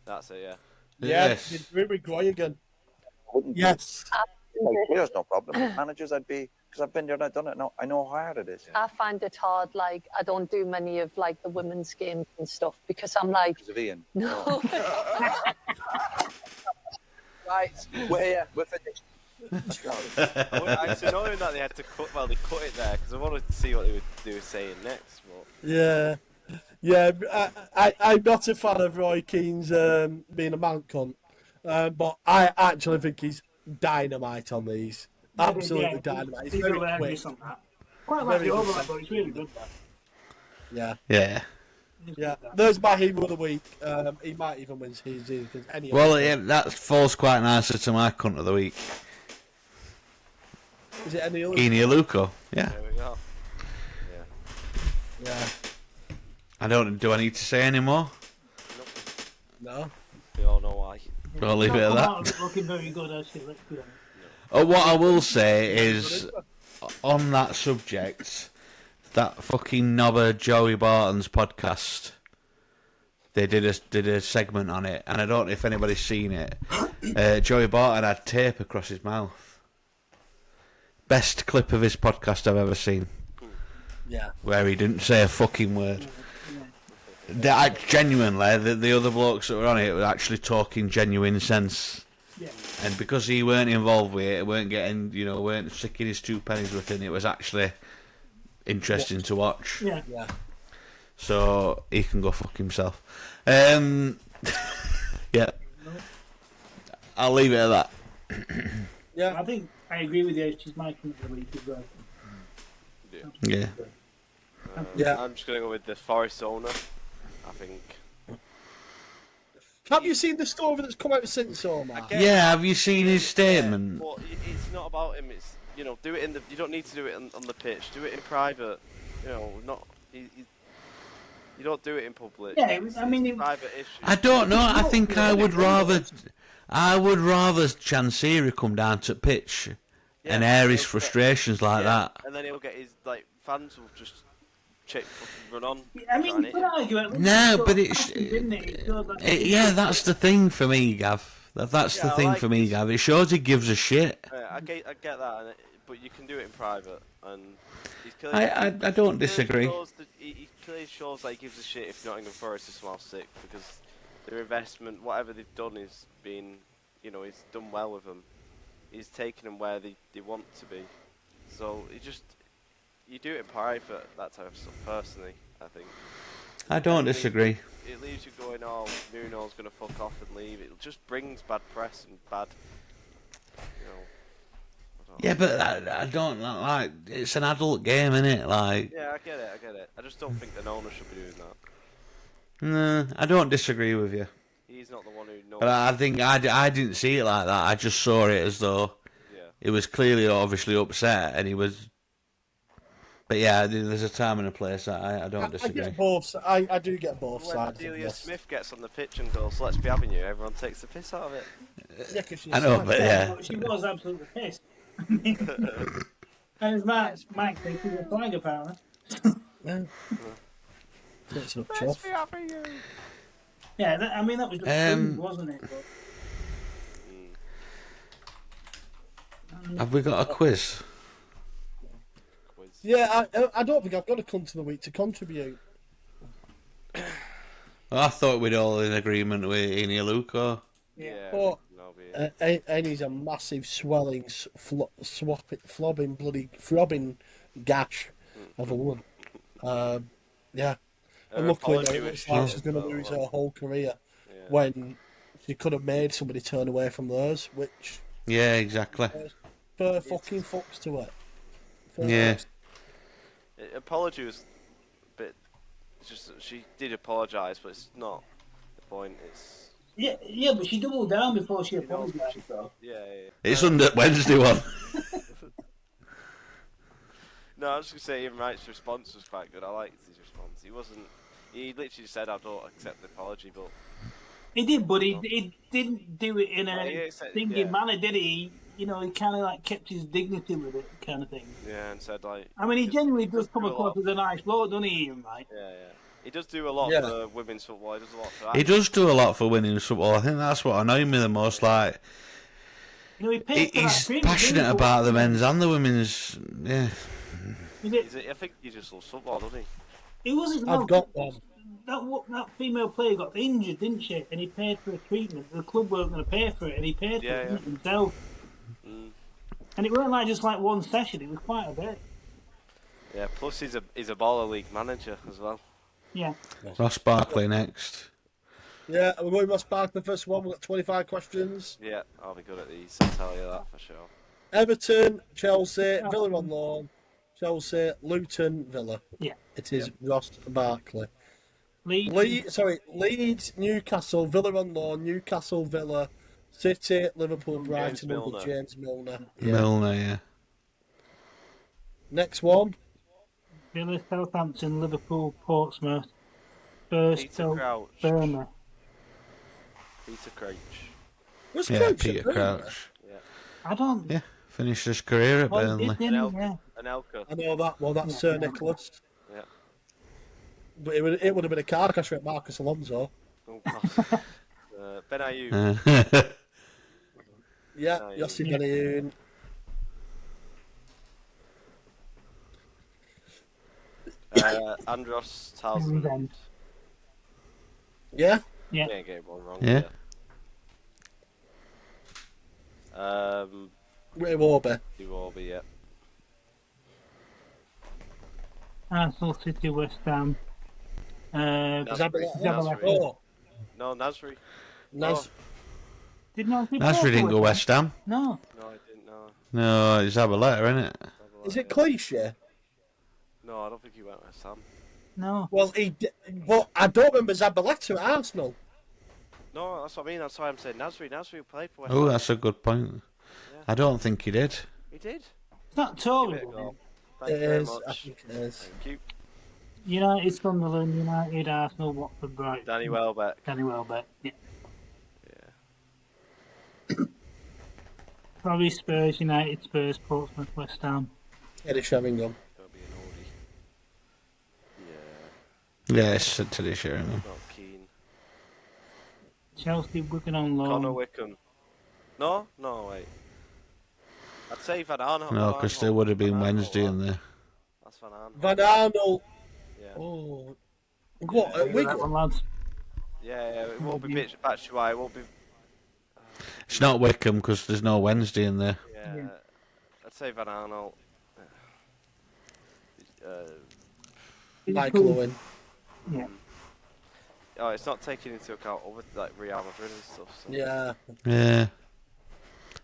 That's it. Yeah. Yes, Yes. Rui Goyen. Wouldn't Yes. like players, no problem. Managers, I'd be because I've been there and I've done it. No, I know how hard it is. I find it hard. Like, I don't do many of like the women's games and stuff because I'm like, Because of Ian. no. Right, we're here. We're finished. It's annoying that they had to cut. Well, they cut it there because I wanted to see what they were saying next. But Yeah. Yeah, I'm not a fan of Roy Keane's being a man cunt. But I actually think he's dynamite on these. Absolutely dynamite. He's He's very hilarious quick. on that. Quite like Very the good overlap, stuff. but it's really good. That. Yeah. Yeah. Yeah. There's my hero of the week. He might even win his because any Well, other- yeah, that falls quite nicely to my cunt of the week. Is it any other? Eni Aluko. Yeah. there we go. Yeah. Do I need to say any more? No. We all know why. I'll leave it at Come out that. of it looking very good, actually. Let's be honest. What I will say is, on that subject, that fucking knobber Joey Barton's podcast, they did a segment on it, and I don't know if anybody's seen it. Joey Barton had tape across his mouth. Best clip of his podcast I've ever seen, Yeah. where he didn't say a fucking word. Genuinely, the other blokes that were on it were actually talking genuine sense. Yeah. And because he weren't involved with it, weren't getting, weren't sticking his 2 pennies with it, it was actually interesting to watch. Yeah. Yeah. So he can go fuck himself. Yeah. I'll leave it at that. Yeah. I think I agree with you. She's my king of the week as well. Yeah. Yeah. I'm just gonna go with the Forest owner. I think. Have you seen the story that's come out since, Omar? Yeah, have you seen his statement? But it's not about him. It's do it in the. You don't need to do it on the pitch. Do it in private. Not. You don't do it in public. Yeah, It's I mean, a private issue. I don't know. I think I would rather Chansiri come down to pitch and air his frustrations like that. And then he'll get his fans will just run on. I mean, trying you it. could argue it. No, but it's Didn't it? It showed that- yeah, that's the thing for me, Gav. That's Yeah, the I thing like for me, this. Gav. It shows he gives a shit. I get that, but you can do it in private. And he's clearly, I don't disagree. He clearly shows that he gives a shit if Nottingham Forest is small sick because their investment, whatever they've done, is been, he's done well with them. He's taken them where they want to be. So you do it in private, that type of stuff. Personally, I think. I don't disagree. It leaves you going, oh, Nuno's going to fuck off and leave. It just brings bad press and bad, I don't know. Yeah, but I don't like. It's an adult game, innit? Like, Yeah, I get it. I just don't think an owner should be doing that. nah, I don't disagree with you. He's not the one who knows. But I think I didn't see it like that. I just saw it as though Yeah. he was clearly, obviously upset, and he was. But yeah, there's a time and a place. I don't I disagree. get both. I do get both When sides. of Delia this. Smith gets on the pitch and goes, let's be having you, everyone takes the piss out of it. Yeah, 'cause she's I know, like- but yeah. She was absolutely pissed. And Mike thinks he's a flag, apparently. Yeah. It's not Let's tough. be having you. Yeah, that was the truth, wasn't it? But, Have we got a quiz? Quiz. Yeah, I don't think I've got a cunt of the week to contribute. I thought we'd all in agreement with Eni Aluko. Yeah. But- no, be And he's a massive swelling, throbbing gash of a woman. Yeah. And Her luckily, apology it was looks like shit she's going to as well, lose like, her whole career yeah. when she could have made somebody turn away from theirs, which Yeah, exactly. fair fucking fucks to it. Fair Yeah. fucks. Apology was a bit. It's just that she did apologise, but it's not the point. It's yeah, but she doubled down before she knows what apologised, she though. yeah. It's under Wednesday one. No, I was just gonna say Ian Wright's response was quite good. I liked his response. He wasn't. He literally said, "I don't accept the apology," but He did, but he didn't do it in Well, a he accepted- thinking yeah. manner, did he? you know, he kind of like kept his dignity with it, kind of thing. Yeah, and said like. I mean, he genuinely does come do a lot across as a nice bloke, doesn't he, Ian? Right? Yeah, yeah. He does do a lot Yeah. for women's football. He does a lot for. He does do a lot for women's football. I think that's what annoyed me the most. Like, You know, he paid for that he's treatment, passionate didn't he? about the men's and the women's. Yeah. I think he just loves football, doesn't he? He wasn't. I've got one. That female player got injured, didn't she? And he paid for a treatment. The club weren't going to pay for it, and he paid for it himself. Mm. And it weren't like just like one session; it was quite a bit. Yeah. Plus, he's a baller league manager as well. Yeah. Ross Barkley next. Yeah, we're going Ross Barkley first one. We've got 25 questions. Yeah, I'll be good at these. I'll tell you that for sure. Everton, Chelsea, Villa on loan. Chelsea, Luton, Villa. Yeah. It is Ross Barkley. Leeds. Leeds, Newcastle, Villa on loan, Newcastle, Villa, City, Liverpool, Brighton, Milner. James Milner. Milner, yeah. Next one. Villa, Southampton, Liverpool, Portsmouth, Spurs, Peter Crouch. Burnley. Peter Crouch. Was Yeah, Crouch at Peter Burnley? Crouch. I don't. Yeah, finished his career at Oh, he Burnley. did, didn't he? Yeah. Anelka. I know that one. That's Sir Nicholas. Yeah. But it would have been a car crash with Marcus Alonso. Oh, God. Ben Ayew. Yeah, Benayoun. Yossi Benayoun. Andros Townsend. Townsend. Yeah. Yeah. Can't get one wrong. Yeah. Ray Warby. You will be, yeah. Arsenal, City, West Ham. Zabaleta. Zabaleta. Oh, No, Nasri. Nas. Did not Nasri didn't go West Ham. No. No, I didn't know. No, it's Zabaleta, isn't it? Is it cliche? No, I don't think he went West Ham. No. Well, but I don't remember Zabaleta at Arsenal. No, that's what I mean. That's why I'm saying Nasri. Nasri played for West Oh, Ham. that's a good point. I don't think he did. He did. It's not Give Tory. it a go. It Thank you very is. I much. think it is. Thank you. United, Sunderland, United, Arsenal, Watford, Brighton. Danny Welbeck. Danny Welbeck. Yeah. Yeah. Probably Spurs, United, Spurs, Portsmouth, West Ham. Eddie Sheringham. Gonna be an oldie. Yeah. Yeah, it's Teddy Sheringham. Not keen. Chelsea, Wigan on loan. Connor Wickham. No, wait. I'd say Van Arnold. No, because there would have been Wednesday in there. That's Van Arnold. Van Arnold. Yeah. Oh. What? At That Wigan? one, lads. Yeah, it won't be Batshuayi. It won't be. It's not Wickham because there's no Wednesday in there. Yeah. I'd say Van Arnold. Michael Owen. Yeah. Oh, it's not taking into account other like Real Madrid and stuff. So. Yeah. Yeah.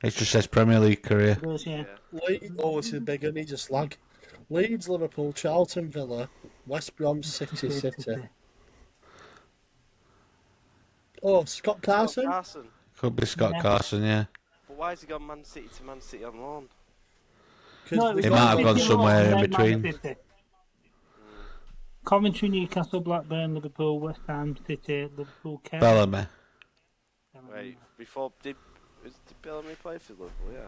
It just says Premier League career. Spurs, yeah. Leeds. Oh, this is big. He's a slag. Leeds, Liverpool, Charlton, Villa, West Brom, City. Oh, Scott Carson. Carson. Could be Scott Yeah. Carson, yeah. But why has he gone Man City to Man City on loan? No, it was He might have City, gone somewhere in then Man between. City. Coventry, Newcastle, Blackburn, Liverpool, West Ham, City, Liverpool, Kent. Bellamy. Wait, before did Bellamy play for Liverpool? Yeah.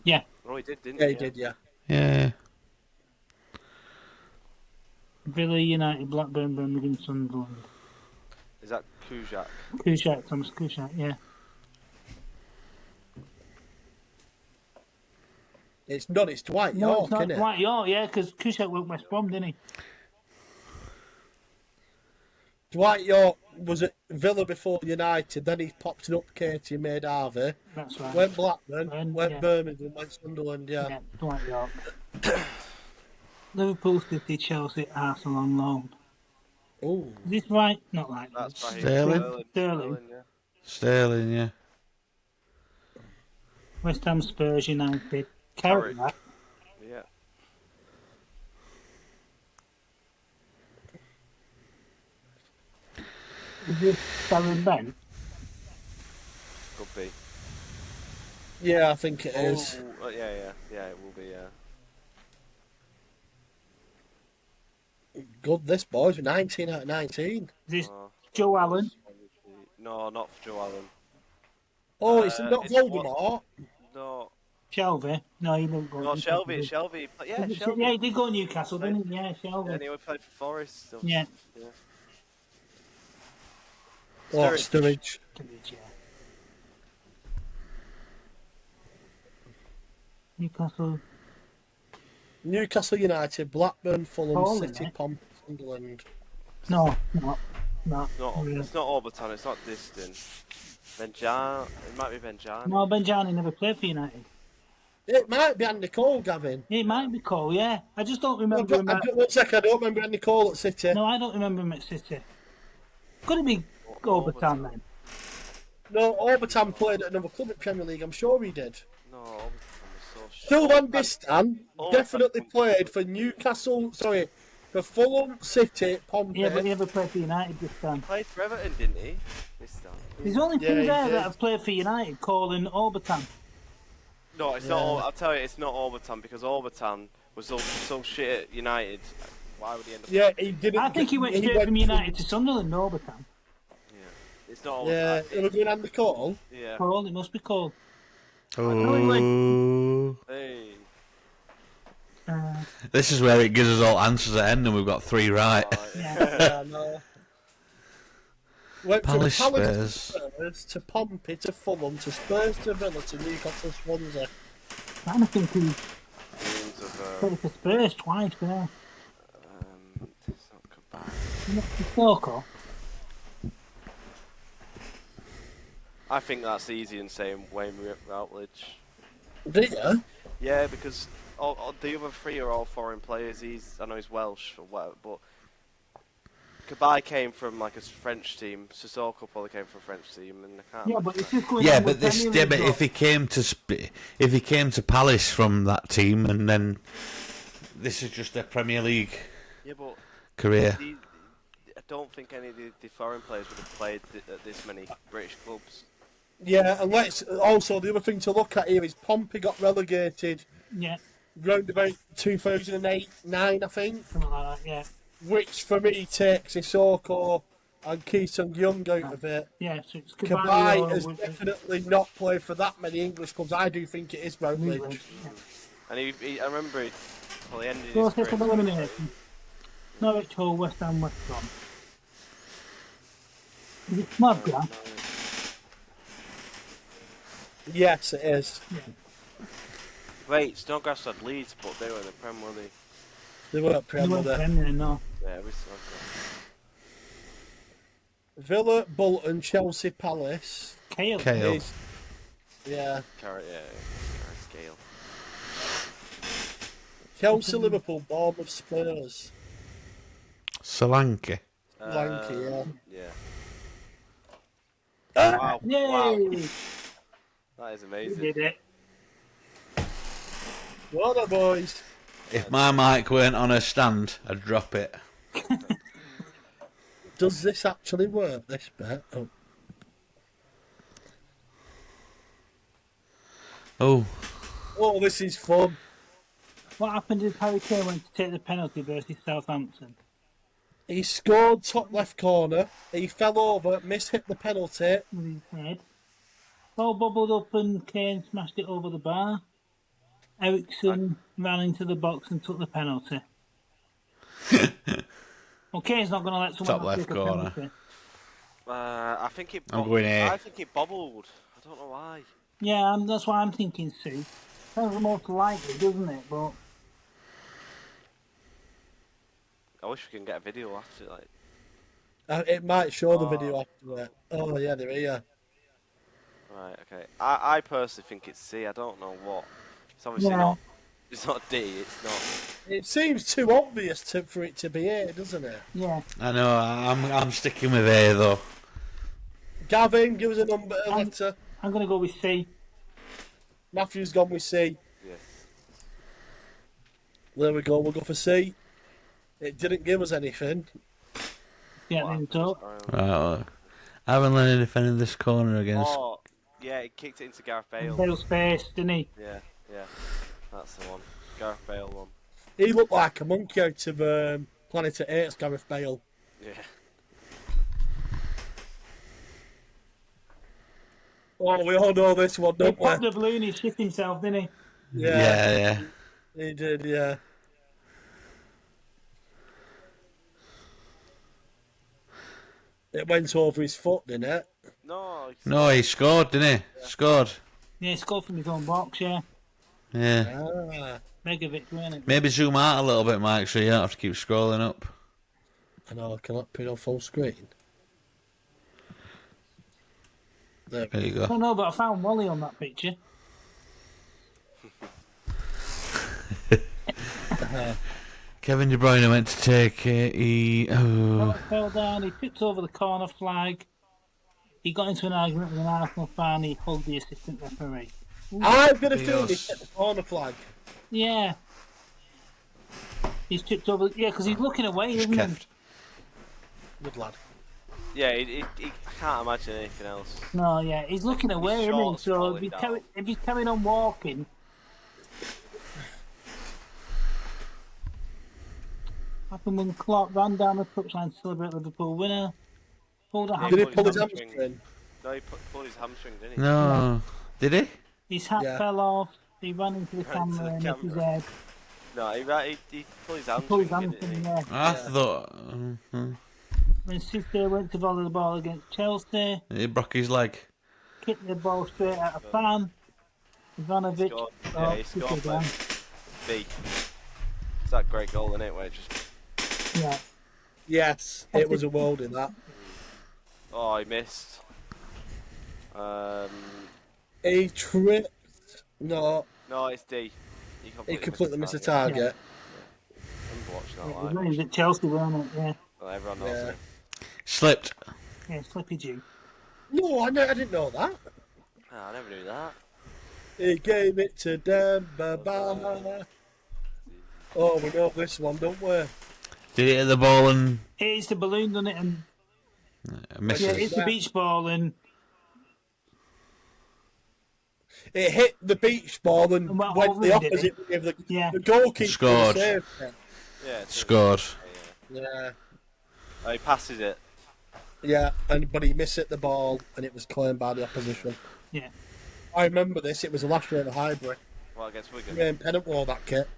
Yeah. Oh, he did, didn't Yeah, he? he did. Yeah. Yeah. Villa, United, Blackburn, Birmingham, Sunderland. Is that Kujak? Kushak, Thomas Kushak, yeah. It's not. It's Dwight No, York, it's not isn't it? Dwight York, yeah, because Kushak went West Brom, didn't he? Dwight York was at Villa before United. Then he popped it up Katie and made Harvey. That's right. Went Blackburn. Went yeah. Birmingham. Went Sunderland. Yeah. Yeah, Dwight York. Liverpool, City, Chelsea, Arsenal on loan. Oh. Is this right? Not right. That's Raheem Sterling. Sterling. Yeah. Sterling, yeah. West Ham, Spurs, United. Carrick. Carrick. Yeah. Is this Darren Ben? Could be. Yeah, I think it is. Yeah, it will be. Yeah. Good, this boys. 19 out of 19. Is this Oh, Joe Allen? no, not for Joe Allen. Oh, it's not it's Voldemort. No, Shelby? No, he didn't go. No, Newcastle, Shelby. did Shelby. Yeah, he? Shelby. Yeah, he did go to Newcastle, didn't he? Yeah, Shelby. And he played for Forest. Yeah. What, Sturridge. Sturridge? Yeah. Newcastle. Newcastle United, Blackburn, Fulham, Holy City, heck. Pompey, Sunderland. No. It's really. not Orbaton. It's not Diston. Benjan. It might be Benjan. No, Benjani never played for United. It might be Andy Cole, Gavin. It might be Cole, yeah. I just don't remember him. One second, I don't remember Andy Cole at City. No, I don't remember him at City. Could it be Overton then? No, Orbaton played at another club in Premier League, I'm sure he did. No, Orbaton was so shit. Sylvan Distan Orbaton- definitely played for Newcastle, for Fulham, City, Pompey. Yeah, but he never played for United this time. Played for Everton, didn't he? This time. There's only Yeah, two he there did. that have played for United, Cole and Overton. No, it's Yeah. not. I'll tell you, it's not Orbaton because Orbaton was so shit at United. Why would he end up? Yeah, he didn't. I think he went straight from United to Sunderland, Overton. It's not Yeah, Orbaton. it was going Andy Cole. Yeah. Cole, it must be Cole. Oh. Hey. This is where it gives us all answers at end, and we've got 3 right. Yeah. Yeah, no. Went from Palace, Palace Spurs. to Spurs to Pompey to Fulham to Spurs to Villa to Newcastle Swansea. I think he Dreams of, played for Spurs twice, yeah. it's not goodbye. Sissoko. I think that's easy in saying Wayne Routledge. Did you? Yeah, because all the other 3 are all foreign players. I know he's Welsh or whatever, but Kabay came from like a French team. Sissoko probably came from a French team, and I can't. Yeah, but it's just going Yeah, on but with this, Premier yeah, League but though. if he came to Palace from that team, and then this is just a Premier League Yeah, but career. I don't think any of the foreign players would have played at this many British clubs. Yeah, and let's also the other thing to look at here is Pompey got relegated Yeah, round about 2008-9, I think, something like that, yeah. which for me takes Sissoko and Ki Sung-young out of it. Yeah, so it's Kabay has with- definitely not played for that many English clubs. I do think it is Routledge. Yeah. And I remember he probably ended So his let's career. take a elimination. Norwich Hull, West Ham, West Brom. Is it Snodgrass? Yes, it is. Wait, Snodgrass had Leeds, but they were in the Prem, were they? They weren't They Premier weren't there. Premier, no. Yeah, it was Snodgrass. Villa, Bolton, Chelsea, Palace. Kale. Kale. Is, yeah. Carrot Gale. Chelsea, Liverpool, Bournemouth, Spurs. Solanke. Lanky, yeah. Yeah. Wow. Yay! Wow. That is We amazing. did it. Well done, boys. If my mic weren't on a stand, I'd drop it. Does this actually work, this bit? Oh. Oh, Oh, this is fun. What happened if Harry Kane went to take the penalty versus Southampton? He scored top left corner. He fell over, mishit the penalty. With his head. Ball bubbled up and Kane smashed it over the bar. Ericsson ran into the box and took the penalty. Well, Kane's not going to let someone Top else left take a corner. penalty. I think it. I'm going here. I think it bobbled. I don't know why. Yeah, that's what I'm thinking, Sue. Sounds the most likely, doesn't it? But I wish we can get a video after like. It might show the video after it. Oh, yeah, they're here. Right. Okay. I personally think it's C. I don't know what. It's obviously Yeah. not. It's not D. It's not. It seems too obvious for it to be A, doesn't it? yeah, I know. I'm sticking with A though. Gavin, give us a number, a letter. I'm going to go with C. Matthew's gone with C. Yes. There we go, we'll go for C. It didn't give us anything. Yeah, What then happened? top. I haven't learned anything in this corner against. Oh, yeah. It kicked it into Gareth Bale. Bale space, didn't he? Yeah. Yeah. That's the one. Gareth Bale one. He looked like a monkey out of Planet of Apes, Gareth Bale. Yeah. Oh, we all know this one, He don't we? popped the balloon, he shit himself, didn't he? Yeah. He did, yeah. It went over his foot, didn't it? No, No, he scored, didn't he? Scored. Yeah, he scored from his own box, yeah. Yeah. Ah, Mega victory, innit? Maybe zoom out a little bit, Mike, so you don't have to keep scrolling up. I know, I cannot put it on full screen. There There you I go. don't know, but I found Wally on that picture. Kevin De Bruyne went to take it. He fell down, he tipped over the corner flag. He got into an argument with an Arsenal fan, he hugged the assistant referee. I've got a feeling he Dios. hit the corner flag. Yeah. He's tipped over, yeah, because he's looking away, Just isn't he? keffed. Good lad. Yeah, he can't imagine anything else. No, yeah, he's looking away, isn't he? shorts So falling down. if he's carrying on walking. Happened when Clark ran down the touchline to celebrate Liverpool winner. Pulled a Yeah, Did he hamstring. pull his hamstring. hamstring? No, he pulled his hamstring, didn't he? No. Did he? His hat Yeah. fell off. He ran into the Ran into camera the and hit his camera. head. No, he pulled his Pulled his hamstring, didn't hamstring, he? yeah. I thought When Cisse went to volley the ball against Chelsea, he broke his leg. kicked the ball straight at a fan. Ivanovic, Scored. Yeah, he took scored it down. B. It's that great goal, isn't it? Where it just Yeah. Yes, it was a world in that. he missed. He tripped. No, No, it's D. he completely missed the target. target. I remember watching Yeah, that it was live. when he was at Chelsea, wasn't it? Yeah. Well, everyone knows Yeah. it. Slipped. Yeah, Slippy Jew. No, I didn't know that. Ah, I never knew that. He gave it to Demba. Oh, we know this one, don't we? Did he hit the ball and It's the balloon, doesn't it? And misses? yeah, it's the beach ball, and It hit the beach ball and And went went over the and did opposite way of Yeah. the goalkeeper. Scored. saved it. Yeah, it's Scored. Yeah, Oh, he passes it. yeah, but he missed the ball and it was claimed by the opposition. yeah. I remember this. It was the last year of the Highbury. Well, against Wigan. Graham Pennant wore that kit.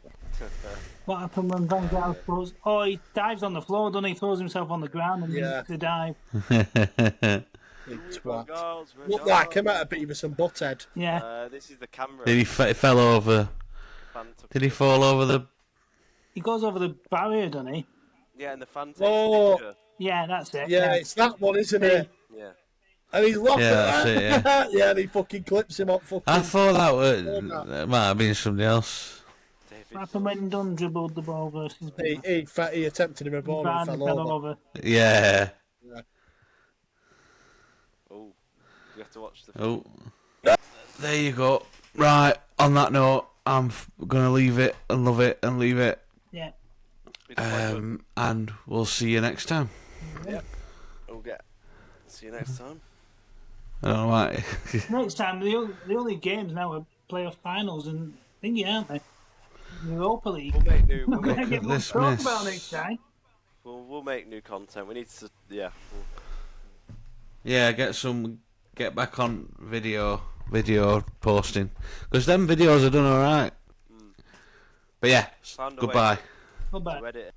What happened when Van Gaal throws? Oh, he dives on the floor, doesn't he? Throws himself on the ground and Yeah. makes the dive. Big twat. Goals, Looked like him out of Beavis and Butthead. Yeah. This is the camera. Did he fell over? Fan took Did he a fall over the? He goes over the barrier, doesn't he? Yeah, and the fan takes Oh. a picture. Yeah, that's it. Yeah, it's that one, isn't it? Yeah. And he's laughing. Yeah, that's it, yeah. Yeah, and he fucking clips him up. Fucking. I thought that might have been somebody else. David. What happened when Dunn dribbled the ball versus He attempted him a ball and Van fell over. Yeah. Oh, you have to watch the. Oh. There you go. Right. On that note, I'm gonna leave it and love it and leave it. Yeah. Been a pleasure. And we'll see you next time. See you next time. I don't know why. Next time, the only games now are playoff finals and thingy, aren't they? Europa League. We'll make new. We're We'll going make, to get this more to talk mess. about next time. we'll make new content. We need to. Yeah. Yeah, get back on video posting, because them videos are done all right. But yeah, Found a way goodbye. Goodbye. to edit.